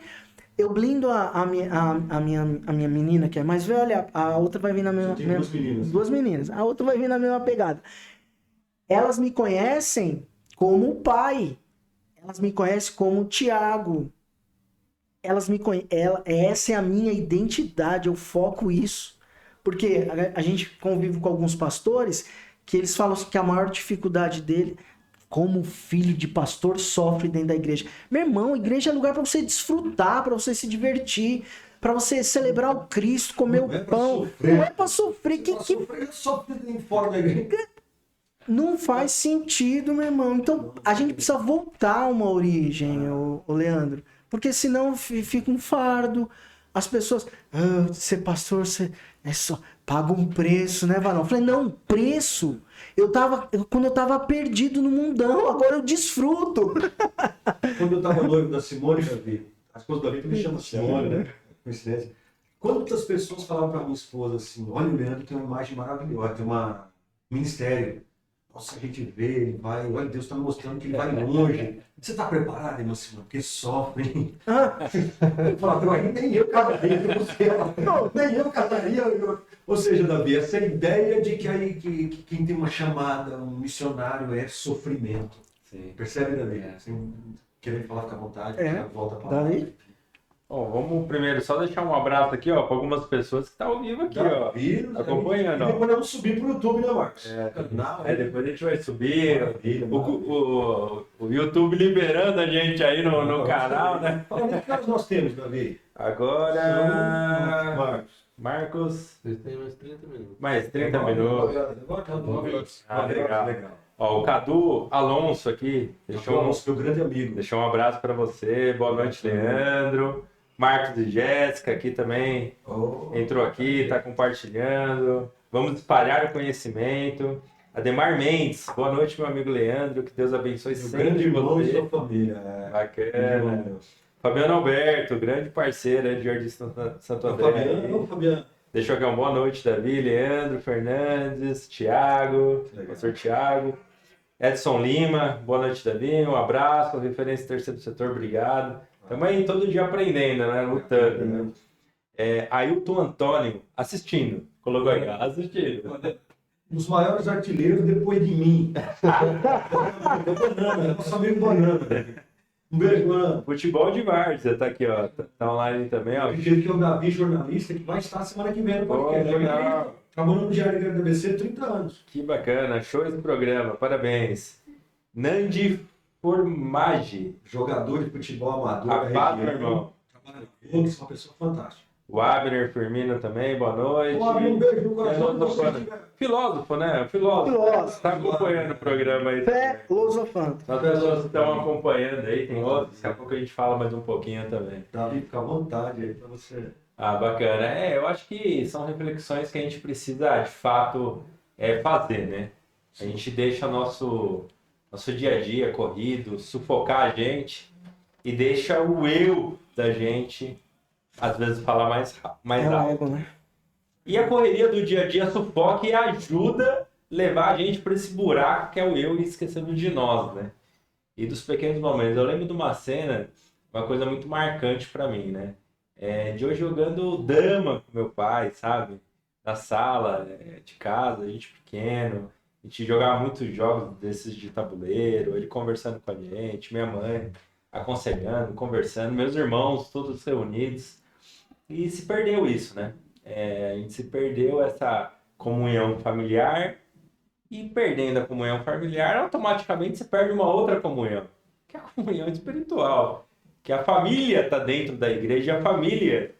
Eu blindo a minha menina, que é mais velha, a outra vai vir na mesma... Duas meninas. Duas meninas. A outra vai vir na mesma pegada. Elas me conhecem como pai. Elas me conhecem como Tiago. Essa é a minha identidade, eu foco isso. Porque a gente convive com alguns pastores que eles falam que a maior dificuldade dele, como filho de pastor, sofre dentro da igreja. Meu irmão, a igreja é lugar para você desfrutar, para você se divertir, para você celebrar o Cristo, comer o pão. Não é para sofrer. Sofrer fora da igreja. Não faz sentido, meu irmão. Então, a gente precisa voltar a uma origem, o Leandro. Porque senão fica um fardo. As pessoas... ser pastor, você só paga um preço, né, Varão? Eu falei, não, preço. Quando eu tava perdido no mundão, agora eu desfruto. Quando eu tava noivo da Simone, Davi, a esposa da Davi também chama Simone, né? Coincidência. Quantas pessoas falavam pra minha esposa assim, olha, o Leandro tem uma imagem maravilhosa, tem um ministério. Nossa, a gente vê, ele vai, olha, Deus está mostrando que ele vai longe. Você está preparado, irmã Simone? Porque sofre, hein? Eu falava, nem eu casaria com você. Não, nem eu casaria. Ou seja, Davi, essa ideia de que quem tem uma chamada, um missionário, é sofrimento. Sim. Percebe, Davi? Sem querer falar, fica à vontade, volta para lá. Davi? Bom, vamos primeiro só deixar um abraço aqui, ó, para algumas pessoas que estão ao vivo aqui, ó, acompanhando. E Ó. depois vamos subir pro YouTube, né, Marcos? Depois a gente vai subir. O YouTube liberando a gente aí no canal, né? Fala aí que horas nós temos, Davi. Agora, Marcos, Vocês têm mais 30 minutos. mais 30 minutos. Agora tá 9 horas. Ah, legal. Ó, o Cadu Alonso aqui deixou Meu grande amigo. um abraço para você. Boa noite, Leandro. Marcos e Jéssica aqui também. Entrou aqui, está compartilhando. Vamos espalhar o conhecimento. Ademar Mendes, boa noite, meu amigo Leandro. Que Deus abençoe Meu sempre grande irmão você. e sua família. Bacana. Fabiano Alberto, grande parceiro de Jardim Santo André. Fabiano. Deixou aqui uma boa noite, Davi, Leandro, Fernandes, Thiago, professor Thiago. Edson Lima, boa noite, Davi. Um abraço, referência terceiro setor, obrigado. Estamos aí todo dia aprendendo, né? Lutando, né? Ailton Antônio, assistindo. Colocou aqui, assistindo. Um dos maiores artilheiros depois de mim. Banana, nosso amigo Banana. Um beijo, Banana. Futebol de Várzea, tá aqui, ó. Tá online também, ó. Acredito que é o Davi, jornalista, que vai estar semana que vem no podcast. Legal. Trabalhando no Diário Grande da ABC 30 anos. Que bacana, show esse programa, parabéns. Nandi Formage, Jogador de futebol amador a da paz, meu região. irmão. Trabalha no Vox, uma pessoa fantástica. O Abner Firmino também, boa noite. Um beijo no coração de você. Filósofo, né? Filósofo. Tá acompanhando o programa aí. Filosofando. As pessoas estão acompanhando aí, tem outros, daqui a pouco a gente fala mais um pouquinho também. Davi, fica à vontade aí pra você. Ah, bacana. Eu acho que são reflexões que a gente precisa, de fato, fazer, né? A gente deixa nosso dia a dia corrido, sufocar a gente e deixa o eu da gente, às vezes, falar mais É o alto. ego, né? E a correria do dia a dia sufoca e ajuda a levar a gente para esse buraco que é o eu e esquecendo de nós, né? E dos pequenos momentos. Eu lembro de uma cena, uma coisa muito marcante para mim, né? De eu jogando dama com meu pai, sabe? Na sala de casa, a gente pequeno. A gente jogava muitos jogos desses de tabuleiro, ele conversando com a gente, minha mãe aconselhando, conversando, meus irmãos todos reunidos. E se perdeu isso, né? A gente se perdeu essa comunhão familiar e perdendo a comunhão familiar, automaticamente se perde uma outra comunhão, que é a comunhão espiritual. Que a família está dentro da igreja, a família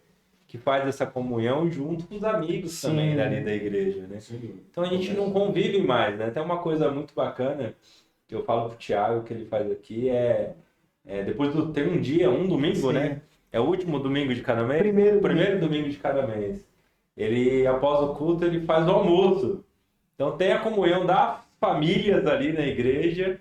que faz essa comunhão junto com os amigos também dali da igreja, né? Então a gente não convive mais, né? Tem uma coisa muito bacana que eu falo pro Thiago que ele faz aqui, depois tem um domingo, né? É o último domingo de cada mês? Primeiro domingo de cada mês. Ele, após o culto, ele faz o almoço. Então tem a comunhão das famílias ali na igreja,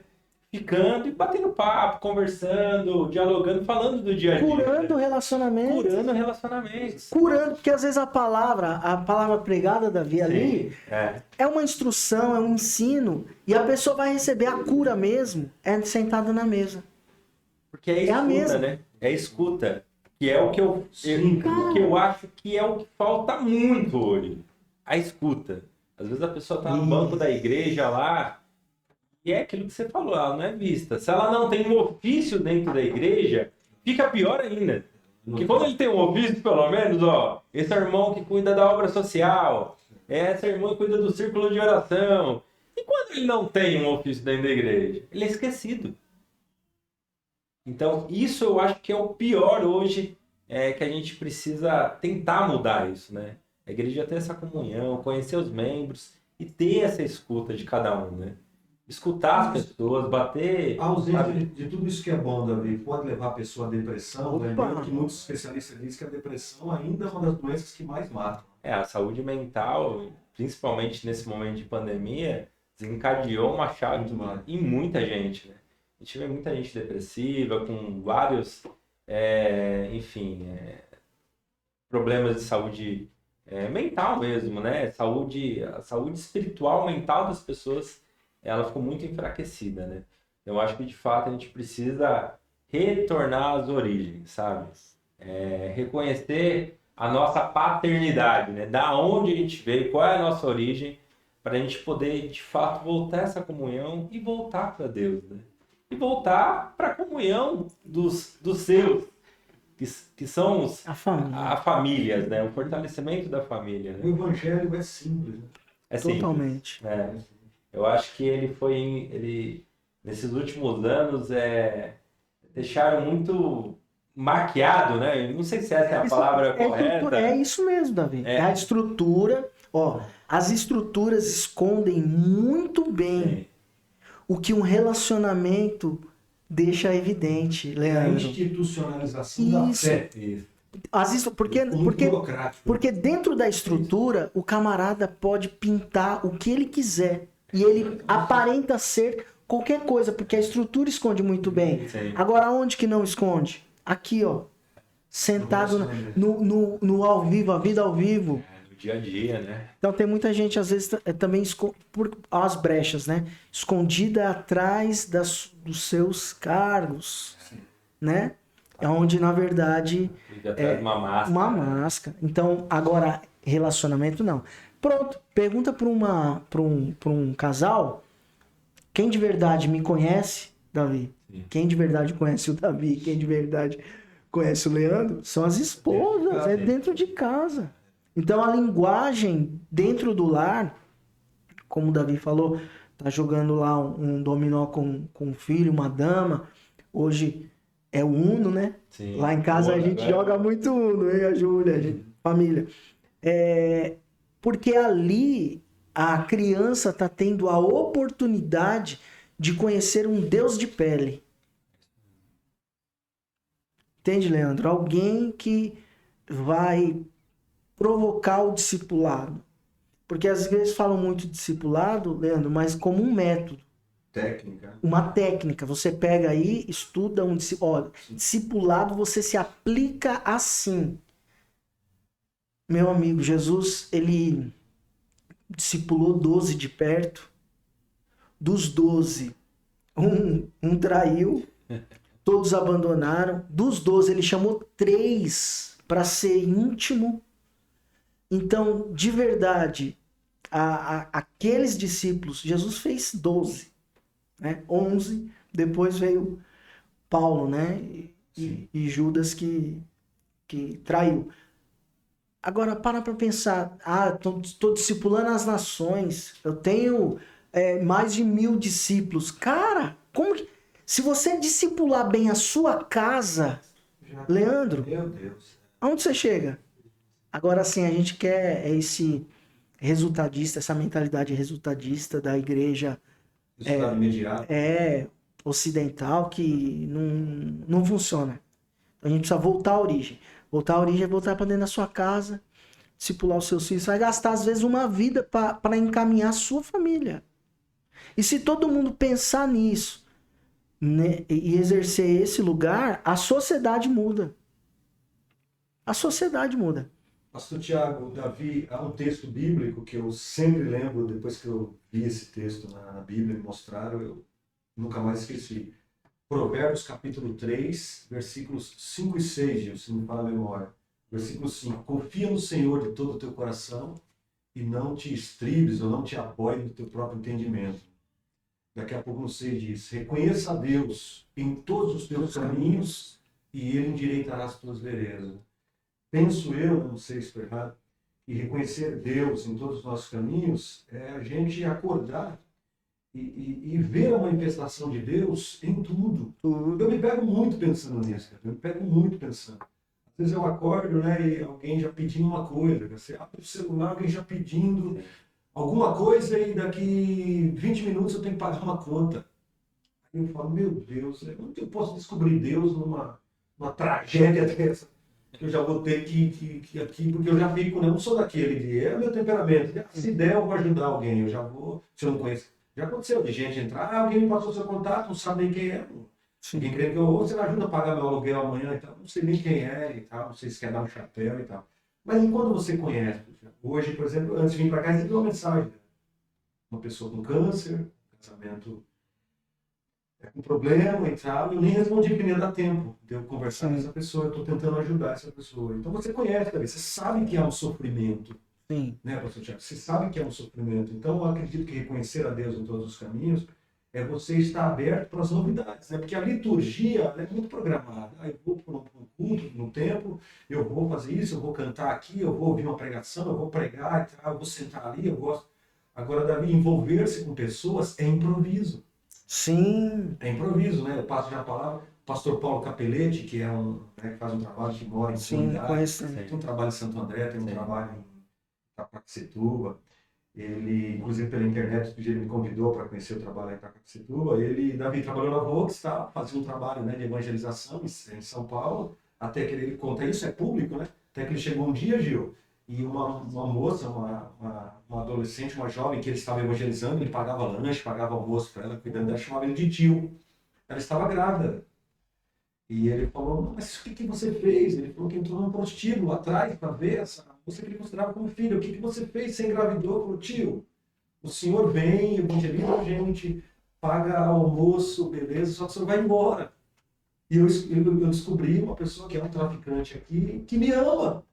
ficando e batendo papo, conversando, dialogando, falando do dia a dia. Curando relacionamentos. Curando relacionamentos. Curando, porque às vezes a palavra pregada, Davi, ali, é uma instrução, é um ensino, e a pessoa vai receber a cura mesmo, sentada na mesa. Porque é escuta, a mesma. né? É escuta. Que é o que eu acho que é o que falta muito hoje. A escuta. Às vezes a pessoa tá no banco da igreja lá, e é aquilo que você falou, ela não é vista. Se ela não tem um ofício dentro da igreja, fica pior ainda. Porque quando ele tem um ofício, pelo menos, esse é o irmão que cuida da obra social, essa irmã que cuida do círculo de oração. E quando ele não tem um ofício dentro da igreja? Ele é esquecido. Então, isso eu acho que é o pior hoje, que a gente precisa tentar mudar isso, né? A igreja ter essa comunhão, conhecer os membros e ter essa escuta de cada um, né? Escutar as pessoas, bater... A ausência de tudo isso que é bom, Davi, pode levar a pessoa à depressão. Lembrando que muitos especialistas dizem que a depressão ainda é uma das doenças que mais matam. A saúde mental, principalmente nesse momento de pandemia, desencadeou uma chave em muita gente, né? A gente vê muita gente depressiva, com vários, problemas de saúde mental mesmo, né? A saúde espiritual, mental das pessoas, ela ficou muito enfraquecida, né? Eu acho que, de fato, a gente precisa retornar às origens, sabe? Reconhecer a nossa paternidade, né? Da onde a gente veio, qual é a nossa origem, para a gente poder, de fato, voltar a essa comunhão e voltar para Deus, né? E voltar para a comunhão dos seus. que são A família. a famílias, né? O fortalecimento da família, O né? evangelho é simples, né? É simples. Totalmente. Eu acho que nesses últimos anos, deixaram muito maquiado, né? Não sei se essa é a palavra correta. É isso mesmo, Davi. É a estrutura. Ó, as estruturas escondem muito bem o que um relacionamento deixa evidente, A Leandro. institucionalização da fé. Porque dentro da estrutura, o camarada pode pintar o que ele quiser. E ele aparenta ser qualquer coisa, porque a estrutura esconde muito bem. Sim. Agora, onde que não esconde? Aqui, ó. Sentado no ao vivo, a vida ao vivo. No dia a dia, né? Então tem muita gente, às vezes, também por as brechas, né? Escondida atrás dos seus cargos, né? É onde, na verdade, atrás de uma máscara. Uma máscara. Então, agora, relacionamento não. Pronto, pergunta para um casal, quem de verdade me conhece, Davi? Sim. Quem de verdade conhece o Davi? Quem de verdade conhece o Leandro? São as esposas, é dentro de casa. Então, a linguagem dentro do lar, como o Davi falou, tá jogando lá um dominó com um filho, uma dama. Hoje é o Uno, né? Sim. Lá em casa a gente joga muito Uno, hein, a Júlia, família. Porque ali a criança tá tendo a oportunidade de conhecer um Deus de pele. Entende, Leandro? Alguém que vai provocar o discipulado. Porque as igrejas falam muito de discipulado, Leandro, mas como um método. Técnica. Uma técnica. Você pega aí, estuda um discipulado. Discipulado você se aplica assim. Meu amigo, Jesus, ele discipulou 12 de perto. Dos 12, um traiu. Todos abandonaram. Dos 12, ele chamou 3 para ser íntimo. Então, de verdade, aqueles discípulos, Jesus fez 12, né? 11, depois veio Paulo, né? E Judas que traiu. Agora, para pensar, estou discipulando as nações, eu tenho mais de 1000 discípulos. Cara, como que... Se você discipular bem a sua casa, Leandro, Meu Deus. aonde você chega? Agora sim, a gente quer esse resultadista, essa mentalidade resultadista da igreja imediato. Ocidental que não funciona. A gente precisa voltar à origem. Voltar à origem é voltar para dentro da sua casa, discipular os seus filhos. Você vai gastar, às vezes, uma vida para encaminhar a sua família. E se todo mundo pensar nisso, né, e exercer esse lugar, a sociedade muda. A sociedade muda. Pastor Tiago, Davi, há um texto bíblico que eu sempre lembro, depois que eu vi esse texto na Bíblia, me mostraram, eu nunca mais esqueci. Provérbios capítulo 3, versículos 5 e 6, Gil, se não me fala a memória. Versículo 5. Confia no Senhor de todo o teu coração e não te estribes ou não te apoie no teu próprio entendimento. Daqui a pouco no 6 diz, reconheça a Deus em todos os teus caminhos e Ele endireitará as tuas veredas. Penso eu, não sei se estou errado, que reconhecer Deus em todos os nossos caminhos é a gente acordar e ver a manifestação de Deus em tudo. Eu me pego muito pensando nisso, cara. Eu me pego muito pensando. Às vezes eu acordo, né, e alguém já pedindo uma coisa. Você abre o celular, alguém já pedindo alguma coisa e daqui 20 minutos eu tenho que pagar uma conta. Aí eu falo, meu Deus, onde eu posso descobrir Deus numa tragédia dessa? Que eu já vou ter que aqui, porque eu já fico, né? Eu não sou daquele de, é meu temperamento. Se der, eu vou ajudar alguém, eu já vou, se eu não conheço. Já aconteceu de gente entrar, alguém me passou seu contato, não sabe nem quem é. Ninguém crê que você me ajuda a pagar meu aluguel amanhã e tal, não sei nem quem é e tal, não sei se quer dar um chapéu e tal. Mas enquanto você conhece, hoje, por exemplo, antes de vir para cá, recebi uma mensagem. Uma pessoa com câncer, casamento com problema e tal, eu nem respondi porque nem ia dar tempo de eu conversar com essa pessoa, eu estou tentando ajudar essa pessoa. Então você conhece também, você sabe que há um sofrimento. Sim. Né, pastor Tiago? Você sabe que é um sofrimento. Então eu acredito que reconhecer a Deus em todos os caminhos é você estar aberto para as novidades, né? Porque a liturgia ela é muito programada. Ah, eu vou para um culto, no templo, eu vou fazer isso, eu vou cantar aqui, eu vou ouvir uma pregação, eu vou pregar, eu vou sentar ali, eu gosto. Agora, Davi, envolver-se com pessoas é improviso. Sim. É improviso, né? Eu passo já a palavra. Pastor Paulo Capelletti, que é né, que faz um trabalho, que mora em Sim, comunidade, conheço. tem um trabalho em Santo André, tem um trabalho em Itaquaquecetuba. Ele, inclusive pela internet, ele me convidou para conhecer o trabalho em Itaquaquecetuba. Davi, trabalhou na Vox, tá? Fazia um trabalho, né, de evangelização em São Paulo, até que ele conta isso, é público, né? Até que ele chegou um dia, Gil, e uma moça, uma adolescente, uma jovem que ele estava evangelizando, ele pagava lanche, pagava almoço para ela, cuidando dela, chamava ele de tio. Ela estava grávida. E ele falou, mas o que você fez? Ele falou que entrou num prostíbulo atrás para ver essa moça que ele considerava como filha. O que você fez? Você engravidou? Ele falou, tio, o senhor vem, evangeliza a gente, paga almoço, beleza, só que o senhor vai embora. E eu descobri uma pessoa que é um traficante aqui, que me ama.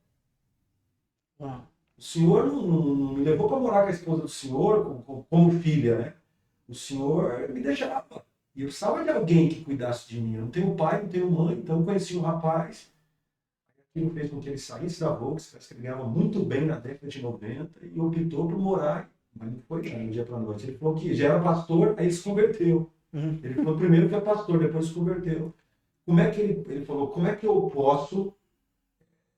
O senhor não me levou para morar com a esposa do senhor, como filha, né? O senhor me deixava. E eu precisava de alguém que cuidasse de mim. Eu não tenho pai, não tenho mãe, então eu conheci um rapaz. Aquilo fez com que ele saísse da Vox, parece que ele ganhava muito bem na década de 90 e optou por morar. Mas não foi de um dia para a noite. Ele falou que já era pastor, aí se converteu. Ele falou primeiro que é pastor, depois se converteu. Como é que ele falou, como é que eu posso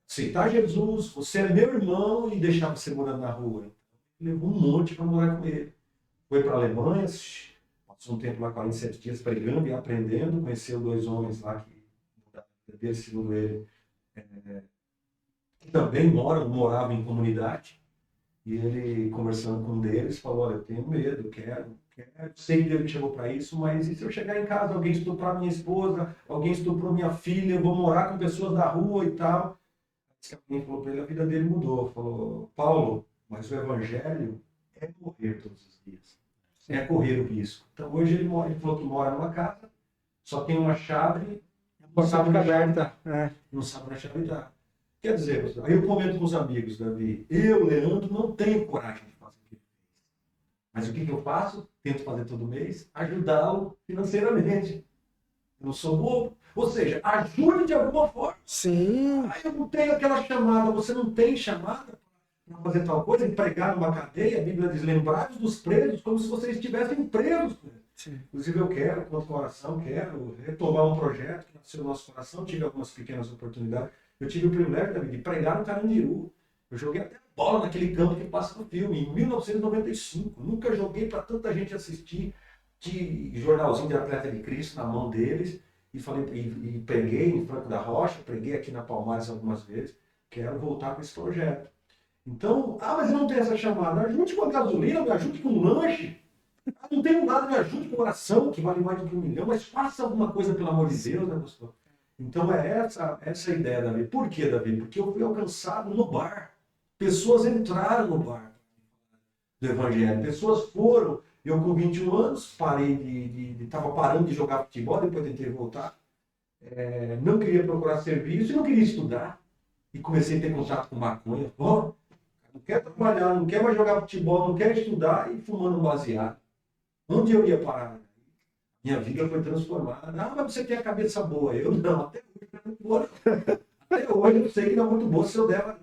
aceitar Jesus, você é meu irmão e deixar você morando na rua? Ele levou um monte para morar com ele. Foi para a Alemanha, passou um tempo lá, 47 dias, pregando e aprendendo. Conheceu 2 homens lá que mudaram, segundo ele, que também moravam em comunidade. E ele, conversando com um deles, falou, olha, eu tenho medo, quero. Sei que Deus me chamou para isso, mas e se eu chegar em casa, alguém estuprar minha esposa, alguém estuprou minha filha, eu vou morar com pessoas da rua e tal. Alguém falou para ele, a vida dele mudou. Falou, Paulo, mas o evangelho é morrer todos os dias. É correr o risco. Então hoje ele falou que mora numa casa, só tem uma chave, não sabe na aberta. Não sabe na chave dar. Quer dizer, aí eu comento com os amigos, Davi, eu, Leandro, não tenho coragem de fazer o que ele fez. Mas o que eu faço? Tento fazer todo mês, ajudá-lo financeiramente. Eu não sou bobo. Ou seja, ajude de alguma forma. Sim. Eu não tenho aquela chamada, você não tem chamada para fazer tal coisa, empregar numa cadeia, a Bíblia diz, lembrai-vos dos presos como se vocês estivessem presos. Sim. Inclusive eu quero, com o coração, quero retomar um projeto que nasceu no nosso coração, tive algumas pequenas oportunidades. Eu tive o privilégio, David, de pregar no Carandiru. Eu joguei até bola naquele campo que passa no filme, em 1995. Nunca joguei para tanta gente assistir, de jornalzinho de Atleta de Cristo na mão deles. E preguei em Franco da Rocha, preguei aqui na Palmares algumas vezes. Quero voltar com esse projeto. Então, mas eu não tenho essa chamada. Ajude com a gasolina, me ajude com um lanche. Não tenho nada, me ajude com oração, que vale mais do que 1 milhão, mas faça alguma coisa pelo amor de Deus, né, pastor? Então é essa a ideia, Davi. Por quê, Davi? Porque eu fui alcançado no bar. Pessoas entraram no bar do Evangelho. Pessoas foram. Eu com 21 anos, estava parando de jogar futebol, depois tentei voltar. Não queria procurar serviço e não queria estudar. E comecei a ter contato com maconha. Não quer trabalhar, não quer mais jogar futebol, não quer estudar e fumando baseado. Onde eu ia parar? Minha vida foi transformada. Mas você tem a cabeça boa. Eu não, até hoje não é muito boa. Até hoje eu sei que não é muito boa. Se eu der...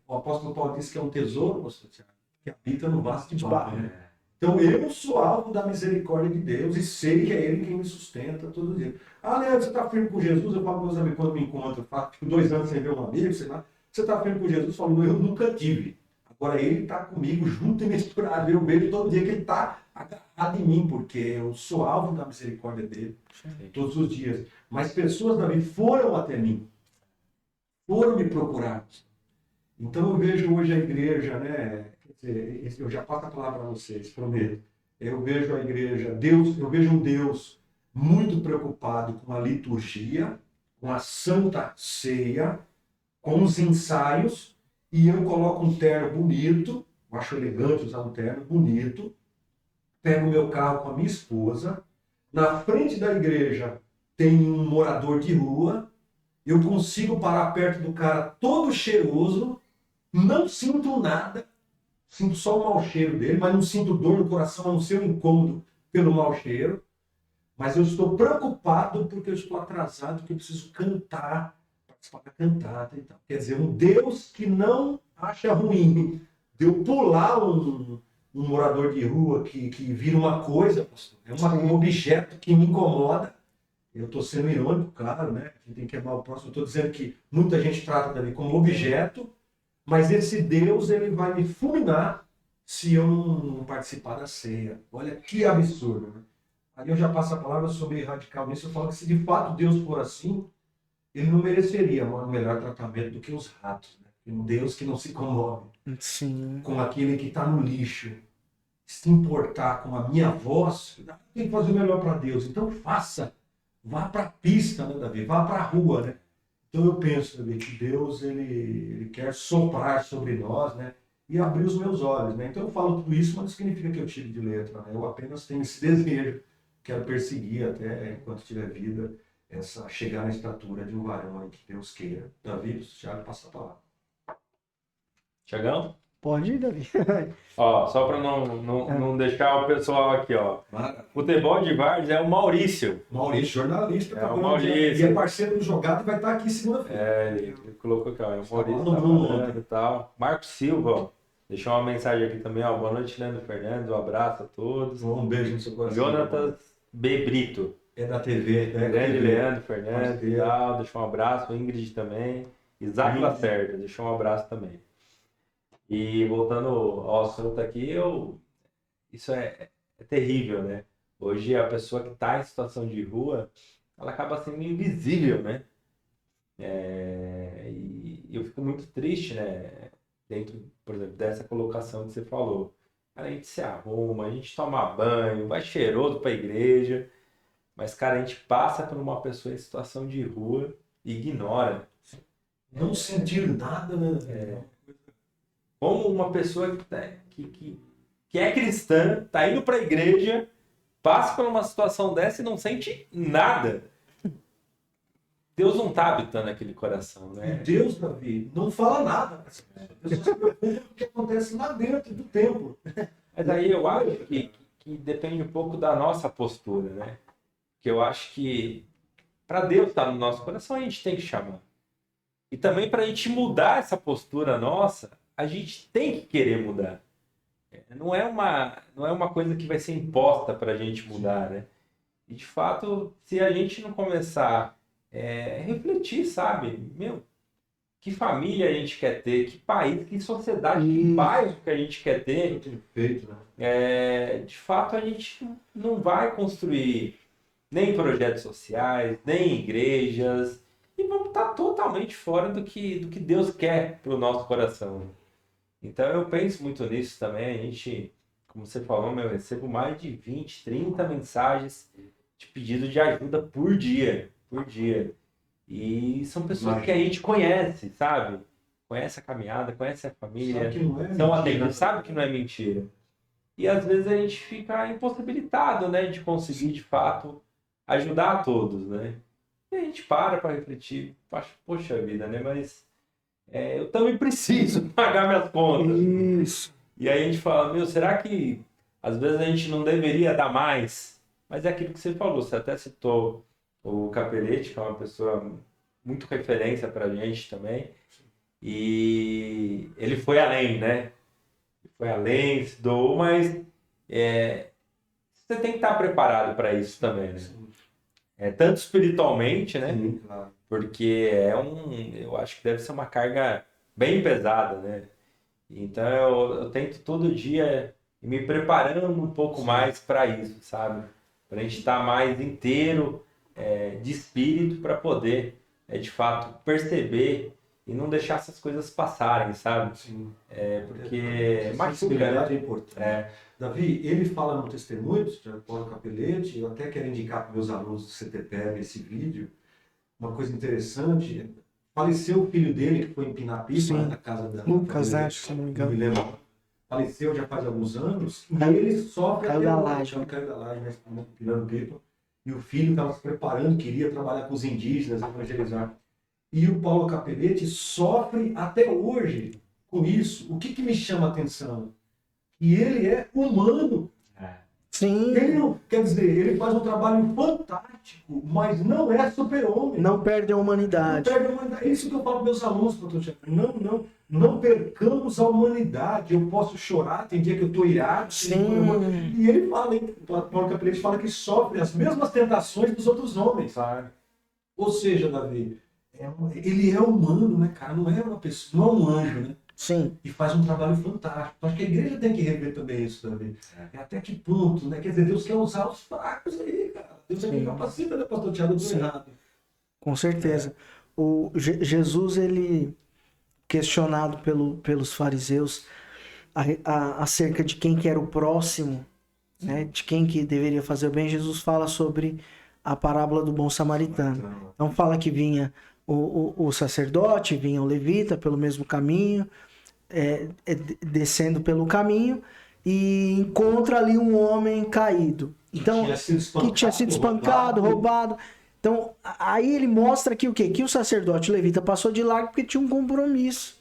o apóstolo Paulo disse que é um tesouro, pastor Thiago, que habita no vaso de barro. Né? Então eu sou alvo da misericórdia de Deus e sei que é Ele quem me sustenta todo dia. Leandro, você está firme com Jesus? Eu falo para meus amigos quando me encontro, fico 2 anos sem ver um amigo, sei lá. Você está firme com Jesus? Eu falo, eu nunca tive. Agora Ele está comigo junto e misturado. Eu vejo todo dia que Ele está agarrado em mim, porque eu sou alvo da misericórdia dEle todos os dias. Mas pessoas, Davi, foram até mim. Foram me procurar. Então eu vejo hoje a igreja, né? Eu já passo a palavra para vocês, prometo. Eu vejo a igreja, eu vejo um Deus muito preocupado com a liturgia, com a Santa Ceia, com os ensaios, e eu coloco um terno bonito, eu acho elegante usar um terno bonito, pego o meu carro com a minha esposa, na frente da igreja tem um morador de rua, eu consigo parar perto do cara todo cheiroso, não sinto nada, sinto só o mau cheiro dele, mas não sinto dor no coração, a não ser o incômodo pelo mau cheiro, mas eu estou preocupado porque eu estou atrasado, porque eu preciso cantar, participar da cantata e tal. Quer dizer, um Deus que não acha ruim de eu pular um morador de rua que vira uma coisa, pastor, um objeto que me incomoda. Eu estou sendo irônico, claro, né? A gente tem que amar o próximo. Eu estou dizendo que muita gente trata dele como objeto, mas esse Deus ele vai me fulminar se eu não participar da ceia. Olha que absurdo, né? Aí eu já passo a palavra sobre radical nisso. Eu falo que se de fato Deus for assim, ele não mereceria um melhor tratamento do que os ratos. Né? Um Deus que não se comove com aquele que está no lixo. Se importar com a minha voz, tem que fazer o melhor para Deus. Então faça. Vá para a pista, né, Davi? Vá para a rua, né? Então eu penso, Davi, que Deus ele quer soprar sobre nós, né? E abrir os meus olhos, né? Então eu falo tudo isso, mas não significa que eu tire de letra, né? Eu apenas tenho esse desejo, quero perseguir até enquanto tiver vida, chegar na estatura de um varão aí que Deus queira. Davi, o Thiago passa a palavra. Tiagão? Pode ir, Davi. Ó, só para não deixar o pessoal aqui, ó. Futebol de Várzea é o Maurício. Maurício, jornalista. É o Maurício. E é parceiro do Jogado e vai estar aqui segunda-feira. Ele colocou aqui, ó. É o Maurício tá falando e tal. Marcos Silva, ó. Deixou uma mensagem aqui também, ó. Boa noite, Leandro Fernandes. Um abraço a todos. Um beijo no seu coração. Jonatas B. Brito. É da TV. Grande Leandro Fernandes e tal. Deixou um abraço. Ingrid também. Isaac Lacerda. Deixou um abraço também. E voltando ao assunto aqui, isso é terrível, né? Hoje a pessoa que está em situação de rua, ela acaba sendo invisível, né? E eu fico muito triste, né? Dentro, por exemplo, dessa colocação que você falou. Cara, a gente se arruma, a gente toma banho, vai cheiroso para a igreja, mas, cara, a gente passa por uma pessoa em situação de rua e ignora. Não sentir nada, né? Como uma pessoa que é cristã, tá indo para a igreja, passa por uma situação dessa e não sente nada. Deus não está habitando aquele coração, né? E Deus, Davi, não fala nada. Deus só se preocupa com o que acontece lá dentro do templo. Mas aí eu acho que depende um pouco da nossa postura, né? Que eu acho que para Deus estar no nosso coração, a gente tem que chamar. E também para a gente mudar essa postura nossa, a gente tem que querer mudar. Não é uma coisa que vai ser imposta para a gente mudar, né? E de fato, se a gente não começar a refletir, sabe? Que família a gente quer ter, que país, que sociedade, que bairro que a gente quer ter. Perfeito, né? De fato, a gente não vai construir nem projetos sociais, nem igrejas, e vamos estar totalmente fora do que Deus quer para o nosso coração. Então eu penso muito nisso também. A gente, como você falou, eu recebo mais de 20, 30 mensagens de pedido de ajuda por dia. E são pessoas que a gente conhece, sabe? Conhece a caminhada, conhece a família, são atendidos, sabe que não é mentira. E às vezes a gente fica impossibilitado, né, de conseguir de fato ajudar a todos, né? E a gente para refletir, acho, poxa vida, né? Mas eu também preciso pagar minhas contas. Isso. E aí a gente fala, será que às vezes a gente não deveria dar mais? Mas é aquilo que você falou, você até citou o Capelete, que é uma pessoa muito referência pra gente também. E ele foi além, né? Foi além, se doou, mas você tem que estar preparado para isso também, né? Tanto espiritualmente, né? Sim, claro. Porque eu acho que deve ser uma carga bem pesada, né? Então eu tento todo dia ir me preparando um pouco mais para isso, sabe? Para a gente estar mais inteiro de espírito para poder, de fato, perceber e não deixar essas coisas passarem, sabe? Sim. Porque sensibilidade é importante. Davi, ele fala no testemunho do Paulo Capelete, eu até quero indicar para meus alunos do CTPEB esse vídeo, uma coisa interessante, faleceu o filho dele, que foi em Pinapipa, na casa da Lucas, acho, se não me engano. Não me lembro. Faleceu já faz alguns anos, e ele sofre caiu da laje, né, empinando pipa, e o filho estava se preparando, queria trabalhar com os indígenas, evangelizar. E o Paulo Capelete sofre até hoje com isso. O que me chama a atenção? E ele é humano. Sim. Ele não, quer dizer, ele faz um trabalho fantástico, mas não é super-homem. Não perde a humanidade. Não perde a humanidade. É isso que eu falo para meus alunos, pastor Thiago. Não percamos a humanidade. Eu posso chorar, tem dia que eu estou irado. Sim. E ele fala, hein? Paulo Capelete fala que sofre as mesmas tentações dos outros homens. Claro. Ou seja, Davi, ele é humano, né, cara? Não é uma pessoa, não é um anjo, né? Sim. E faz um trabalho fantástico. Acho que a igreja tem que rever também isso, Davi. É até que ponto, né? Quer dizer, Deus quer usar os fracos aí, cara. Deus é que capacita, né, pastor Thiago? Eu tô errado. Com certeza. O Jesus, ele, questionado pelos fariseus acerca de quem que era o próximo, né, de quem que deveria fazer o bem, Jesus fala sobre a parábola do bom samaritano. Então fala que vinha o sacerdote, vinha o levita pelo mesmo caminho, descendo pelo caminho, e encontra ali um homem caído. Então, que tinha sido espancado, roubado. Então, aí ele mostra que o quê? Que o sacerdote o levita passou de largo porque tinha um compromisso.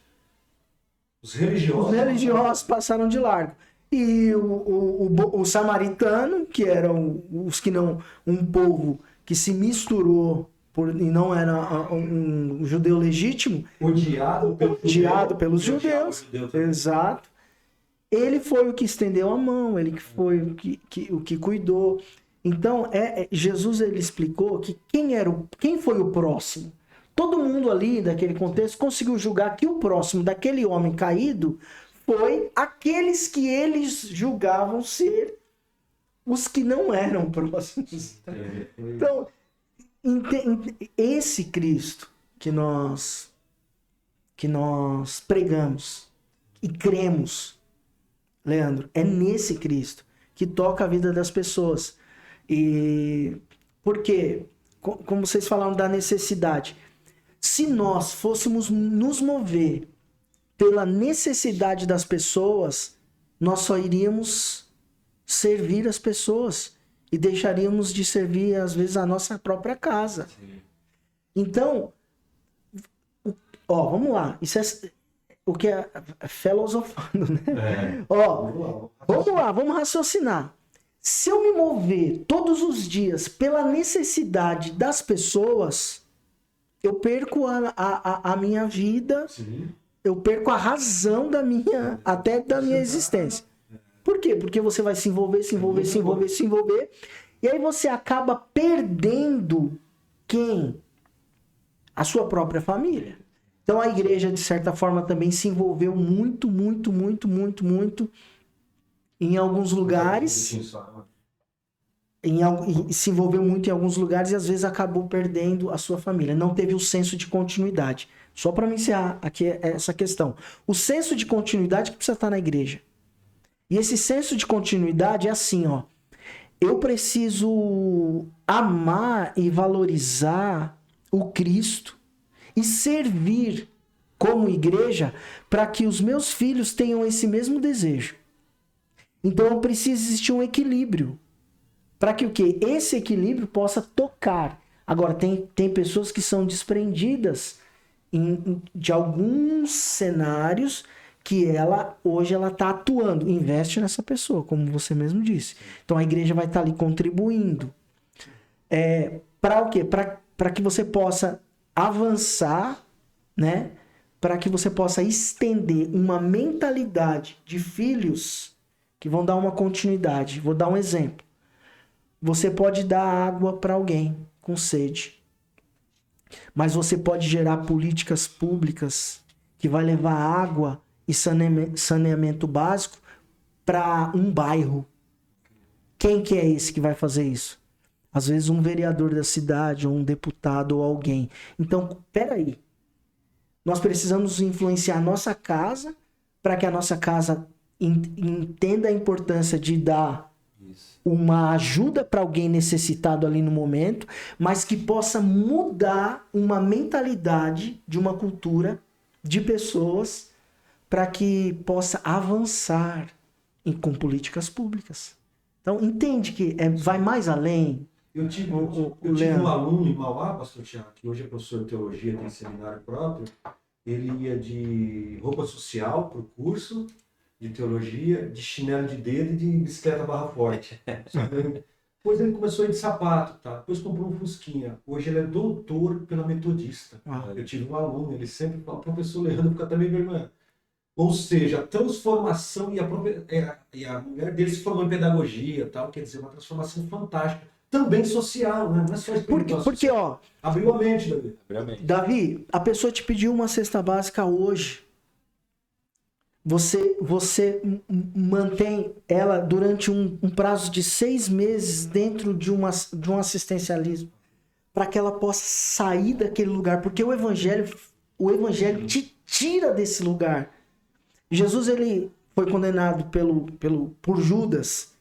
Os religiosos passaram de largo. E o samaritano, que eram os que não, um povo que se misturou e não era um judeu legítimo, odiado pelos judeus. Exato. Ele foi o que estendeu a mão, ele que foi o que cuidou. Então, Jesus, ele explicou que quem foi o próximo. Todo mundo ali, daquele contexto, conseguiu julgar que o próximo daquele homem caído foi aqueles que eles julgavam ser os que não eram próximos. Então, esse Cristo que nós pregamos e cremos, Leandro, é nesse Cristo que toca a vida das pessoas. E por quê? Como vocês falaram da necessidade. Se nós fôssemos nos mover pela necessidade das pessoas, nós só iríamos servir as pessoas e deixaríamos de servir, às vezes, a nossa própria casa. Sim. Então, vamos lá. Isso é o que é filosofando, né? Vamos lá, vamos raciocinar. Se eu me mover todos os dias pela necessidade das pessoas, eu perco a minha vida. Sim. Eu perco a razão da minha existência. Por quê? Porque você vai se envolver. E aí você acaba perdendo quem? A sua própria família. Então a igreja, de certa forma, também se envolveu muito em alguns lugares. Se envolveu muito em alguns lugares e às vezes acabou perdendo a sua família. Não teve o senso de continuidade. Só para me encerrar aqui essa questão. O senso de continuidade que precisa estar na igreja. E esse senso de continuidade é assim, ó. Eu preciso amar e valorizar o Cristo e servir como igreja para que os meus filhos tenham esse mesmo desejo. Então precisa existir um equilíbrio. Para que o quê? Esse equilíbrio possa tocar. Agora, tem pessoas que são desprendidas de alguns cenários que hoje ela está atuando. Investe nessa pessoa, como você mesmo disse. Então a igreja vai estar ali contribuindo. Para o quê? Para que você possa avançar, né? Para que você possa estender uma mentalidade de filhos que vão dar uma continuidade. Vou dar um exemplo. Você pode dar água para alguém com sede. Mas você pode gerar políticas públicas que vai levar água e saneamento básico para um bairro. Quem que é esse que vai fazer isso? Às vezes um vereador da cidade, ou um deputado, ou alguém. Então, peraí. Nós precisamos influenciar a nossa casa para que a nossa casa entenda a importância de dar uma ajuda para alguém necessitado ali no momento, mas que possa mudar uma mentalidade de uma cultura de pessoas para que possa avançar com políticas públicas. Então, entende que vai mais além. Eu tive um aluno em Mauá, pastor Thiago, que hoje é professor de teologia, tem seminário próprio. Ele ia de roupa social para o curso de teologia, de chinelo de dedo e de bicicleta barra forte. Depois ele começou a ir de sapato, tá? Depois comprou um Fusquinha. Hoje ele é doutor pela Metodista. Eu tive um aluno, ele sempre fala, professor Leandro, fica até meio vergonhado. Ou seja, a transformação e a mulher dele se formou em pedagogia, tal, quer dizer, uma transformação fantástica. Também social, né? Não é só espiritual. Porque, ó... Abriu a mente, Davi. Davi, a pessoa te pediu uma cesta básica hoje. Você mantém ela durante um prazo de 6 meses dentro de um assistencialismo para que ela possa sair daquele lugar, porque o evangelho te tira desse lugar. Jesus, ele foi condenado por Judas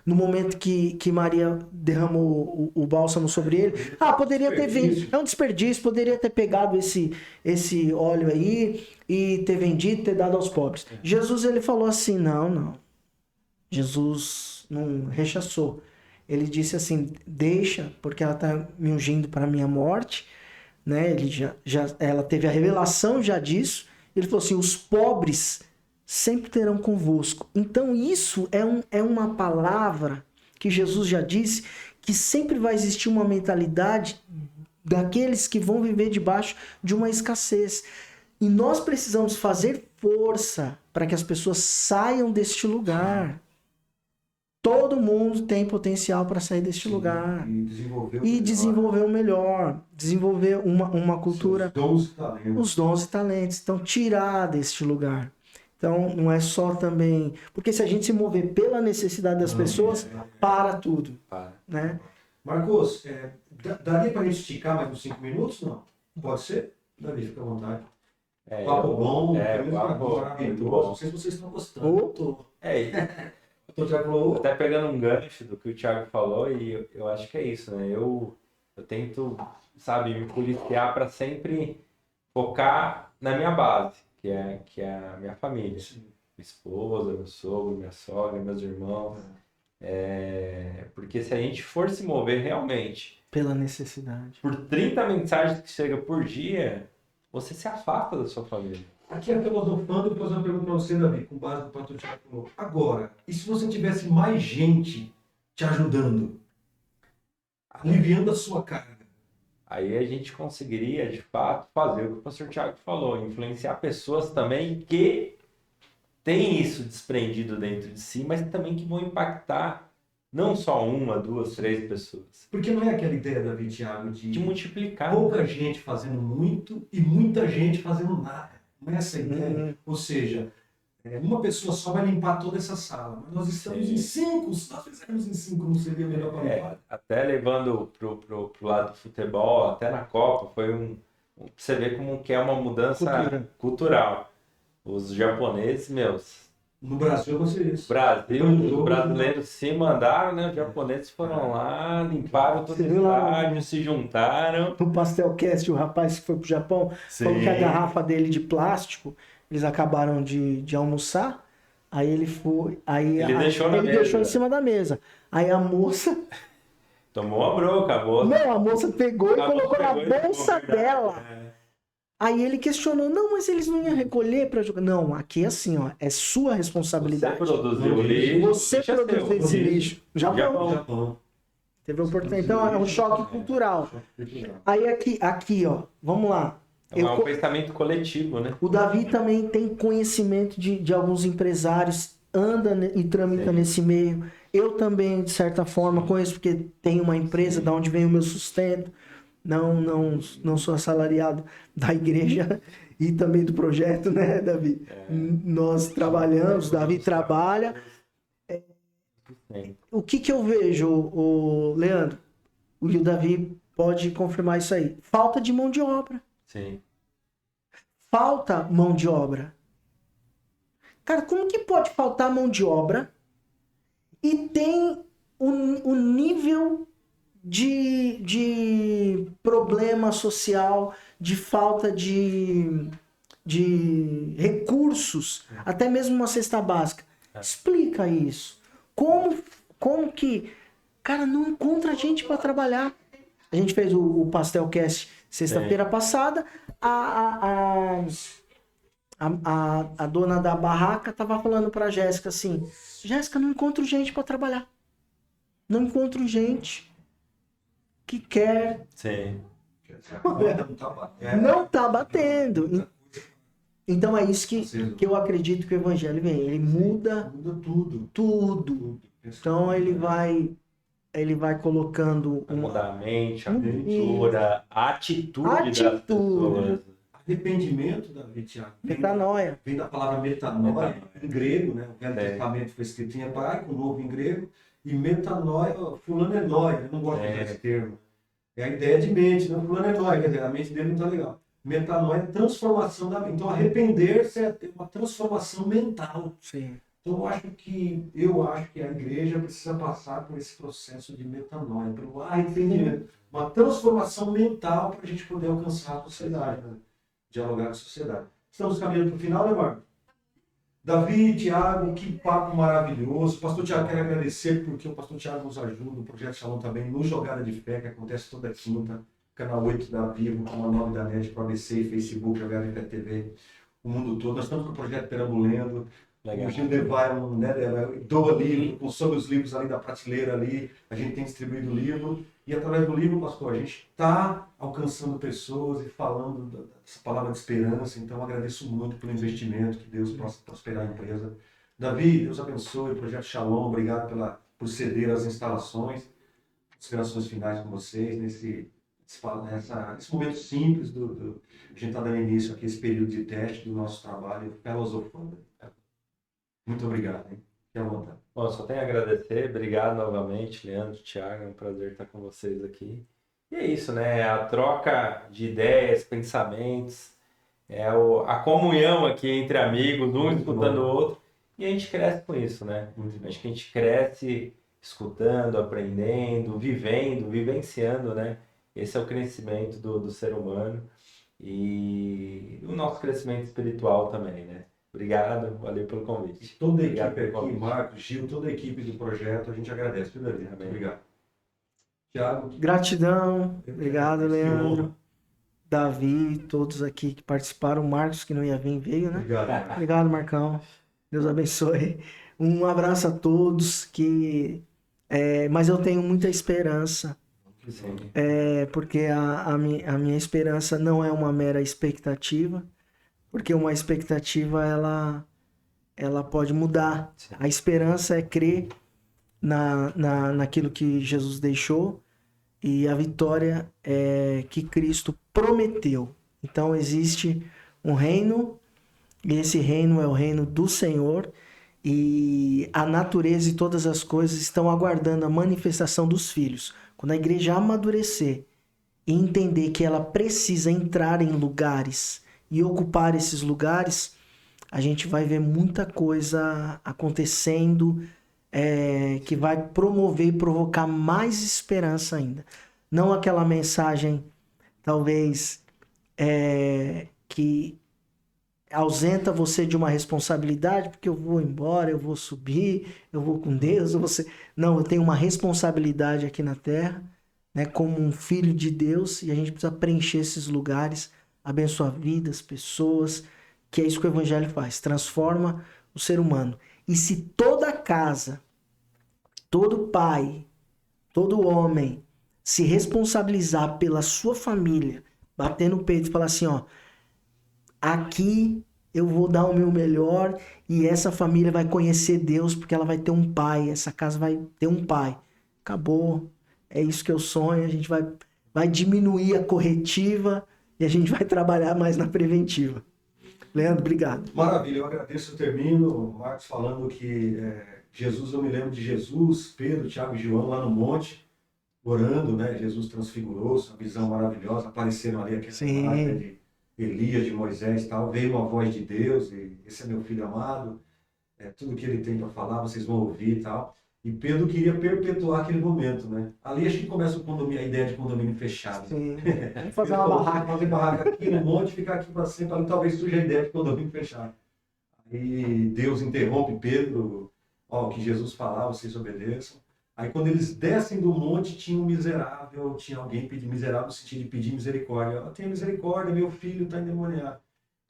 no momento que Maria derramou o bálsamo sobre ele. Poderia ter vendido, é um desperdício, poderia ter pegado esse óleo aí e ter vendido, ter dado aos pobres. Jesus, ele falou assim, não. Jesus não rechaçou. Ele disse assim, deixa, porque ela está me ungindo para a minha morte, né? Ela teve a revelação já disso. Ele falou assim, os pobres sempre terão convosco. Então isso é uma palavra que Jesus já disse, que sempre vai existir uma mentalidade daqueles que vão viver debaixo de uma escassez. E nós precisamos fazer força para que as pessoas saiam deste lugar. Todo mundo tem potencial para sair deste lugar. E desenvolver o melhor. Desenvolver uma cultura. Os dons e talentos. Então, tirar deste lugar. Então, não é só também... Porque se a gente se mover pela necessidade das pessoas, para tudo. Né? Marcos, daria para a gente esticar mais uns 5 minutos? Não? Pode ser? Davi, fica à vontade. Papo bom. Muito bom. Não sei se vocês estão gostando. Até pegando um gancho do que o Thiago falou, e eu acho que é isso, né? Eu tento, me policiar para sempre focar na minha base. Que é a minha família. Sim. Minha esposa, meu sogro, minha sogra, meus irmãos. Porque se a gente for se mover realmente... Pela necessidade. Por 30 mensagens que chegam por dia, você se afasta da sua família. Aqui é filosofando, eu vou fazer uma pergunta para você, Davi, com base no que o Thiago falou. Agora, e se você tivesse mais gente te ajudando? Aliviando a sua carga? Aí a gente conseguiria, de fato, fazer o que o pastor Thiago falou, influenciar pessoas também que têm isso desprendido dentro de si, mas também que vão impactar não só 1, 2, 3 pessoas. Porque não é aquela ideia, Davi, Thiago, de multiplicar. Pouca gente fazendo muito e muita gente fazendo nada. Não é essa a ideia? Ou seja, uma pessoa só vai limpar toda essa sala, mas nós estamos em 5, se nós fizermos em 5, não seria melhor para limpar? Até levando pro lado do futebol, até na Copa, foi você vê como que é uma mudança cultural. Os japoneses, no Brasil aconteceu isso. Os brasileiros se mandaram, né? Os japoneses foram lá, limparam todo o estádio, se juntaram. No Pastelcast, o rapaz que foi pro Japão, falou que a garrafa dele de plástico, eles acabaram de almoçar, aí ele foi... Ele deixou em cima da mesa. Aí a moça... Tomou a bronca, a moça. Não, a moça pegou e colocou na bolsa dela. Aí ele questionou, não, mas eles não iam recolher para jogar. Não, aqui é assim, ó, é sua responsabilidade. Você produziu o lixo. Você produziu esse lixo. Japão. Teve oportunidade. Então é um choque cultural. Aí aqui, ó, vamos lá. É um pensamento coletivo, né? O Davi também tem conhecimento de alguns empresários, anda e tramita nesse meio. Eu também, de certa forma, conheço porque tenho uma empresa da onde vem o meu sustento. Não sou assalariado da igreja e também do projeto, né, Davi? Nós trabalhamos, Davi trabalha. O que eu vejo, o Leandro? O Davi pode confirmar isso aí. Falta de mão de obra. Sim. Falta mão de obra. Cara, como que pode faltar mão de obra e tem o nível de problema social, de falta de recursos, até mesmo uma cesta básica? Explica isso. Como que... Cara, não encontra gente para trabalhar. A gente fez o Pastelcast sexta-feira passada. a dona da barraca tava falando pra Jéssica assim, Jéssica, não encontro gente para trabalhar. Não encontro gente que quer. Sim. Não tá batendo. Então é isso que eu acredito que o evangelho vem. Ele muda tudo. Então ele vai colocando Vai mudar a mente, a Isso. cultura, a atitude das pessoas. Arrependimento, Davi, Tiago, metanoia. vem da palavra metanoia, em grego, né? O Velho É. Testamento foi escrito em hebraico, o Novo em grego, e metanoia, fulano é nóia, eu não gosto desse termo. É a ideia de mente, né? Fulano é nóia, quer dizer, a mente dele não está legal. Metanoia é transformação da mente. Então, arrepender-se é uma transformação mental. Sim. Então, eu acho que a igreja precisa passar por esse processo de metanoia, pelo arrependimento. Uma transformação mental para a gente poder alcançar a sociedade, né? Dialogar com a sociedade. Estamos caminhando para o final, né, Marco? Davi, Tiago, que papo maravilhoso. Pastor Tiago, quero agradecer porque o Pastor Tiago nos ajuda, o Projeto Shalom também, no Jogada de Fé, que acontece toda quinta, canal 8 da Vivo, canal 9 da NET, para ABC e Facebook, Jogada de Fé TV, o mundo todo. Nós estamos com o Projeto Perambulando. Legal. O Gil Devai doa livro, consome os livros ali da prateleira ali, a gente tem distribuído o livro, e através do livro, pastor, a gente está alcançando pessoas e falando dessa palavra de esperança, então agradeço muito pelo investimento, que Deus possa prosperar a empresa. Davi, Deus abençoe o Projeto Shalom, obrigado por ceder as instalações, considerações finais com vocês, nesse momento simples, a gente está dando início aqui, esse período de teste do nosso trabalho, filosofando. Muito obrigado, hein? Fique à vontade. Bom, só tenho a agradecer. Obrigado novamente, Leandro, Thiago. É um prazer estar com vocês aqui. E é isso, né? A troca de ideias, pensamentos, a comunhão aqui entre amigos, um Muito escutando o bom. outro. E a gente cresce com isso, né? Muito bom. Acho que a gente cresce escutando, aprendendo, vivendo, vivenciando, né? Esse é o crescimento do ser humano e o nosso crescimento espiritual também, né? Obrigado, valeu pelo convite. Toda a Obrigado equipe pelo aqui, convite. Marcos, Gil, toda a equipe do projeto, a gente agradece, viu, Davi? Muito obrigado. Tiago. Gratidão. Obrigado, Que Leandro. honra. Davi, todos aqui que participaram. O Marcos, que não ia vir, veio, né? Obrigado, Marcos. Obrigado, Marcão. Deus abençoe. Um abraço a todos. Mas eu tenho muita esperança. Sim. Porque a minha esperança não é uma mera expectativa. Porque uma expectativa, ela pode mudar. Sim. A esperança é crer naquilo que Jesus deixou. E a vitória é que Cristo prometeu. Então existe um reino, e esse reino é o reino do Senhor, e a natureza e todas as coisas estão aguardando a manifestação dos filhos. Quando a igreja amadurecer e entender que ela precisa entrar em lugares e ocupar esses lugares, a gente vai ver muita coisa acontecendo, que vai promover e provocar mais esperança ainda. Não aquela mensagem, talvez, que ausenta você de uma responsabilidade, porque eu vou embora, eu vou subir, eu vou com Deus, Não, eu tenho uma responsabilidade aqui na Terra, né, como um filho de Deus, e a gente precisa preencher esses lugares, abençoar vidas, pessoas, que é isso que o Evangelho faz, transforma o ser humano. E se toda casa, todo pai, todo homem se responsabilizar pela sua família, bater no peito e falar assim, ó, aqui eu vou dar o meu melhor e essa família vai conhecer Deus porque ela vai ter um pai, essa casa vai ter um pai. Acabou, é isso que eu sonho, a gente vai diminuir a corretiva e a gente vai trabalhar mais na preventiva. Leandro, obrigado. Maravilha, eu agradeço, eu termino, Marcos, falando que Jesus, eu me lembro de Jesus, Pedro, Tiago e João lá no monte, orando, né? Jesus transfigurou-se, uma visão maravilhosa, apareceram ali aquela imagem de Elias, de Moisés e tal, veio uma voz de Deus, e esse é meu filho amado, tudo que ele tem para falar, vocês vão ouvir e tal. E Pedro queria perpetuar aquele momento, né? Ali acho que começa a ideia de condomínio fechado. Sim. Vamos fazer uma barraca. Fazer barraca aqui no monte, ficar aqui para sempre, ali talvez surja a ideia de condomínio fechado. Aí Deus interrompe Pedro, ó, o que Jesus falava, vocês obedeçam. Aí quando eles descem do monte, tinha um miserável, tinha alguém pedir miserável no sentido de pedir misericórdia. Ela tem misericórdia, meu filho está endemoniado.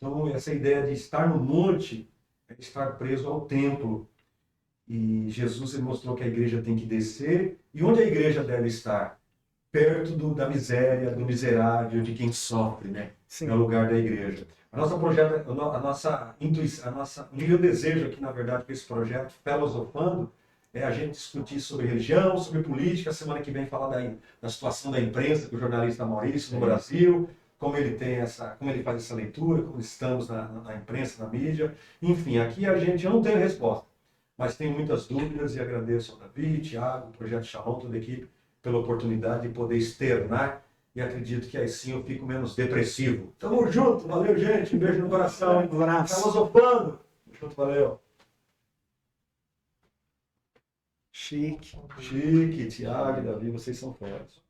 Então, essa ideia de estar no monte é estar preso ao templo. E Jesus ele mostrou que a igreja tem que descer. E onde a igreja deve estar? Perto da miséria, do miserável, de quem sofre, né? Sim. É o lugar da igreja. A nossa projeto, a nossa intuição, o meu desejo aqui, na verdade, com esse projeto, Filosofando, é a gente discutir sobre religião, sobre política. Semana que vem falar da situação da imprensa, com o jornalista Maurício no Brasil, como ele faz essa leitura, como estamos na imprensa, na mídia. Enfim, aqui eu não tenho resposta, mas tenho muitas dúvidas e agradeço ao Davi, Thiago, o Projeto Shalom, toda a equipe, pela oportunidade de poder externar, e acredito que aí sim eu fico menos depressivo. Tamo junto, valeu, gente, um beijo no coração. Um abraço. Filosofando. Tamo junto, valeu. Chique. Chique, Thiago e Davi, vocês são fortes.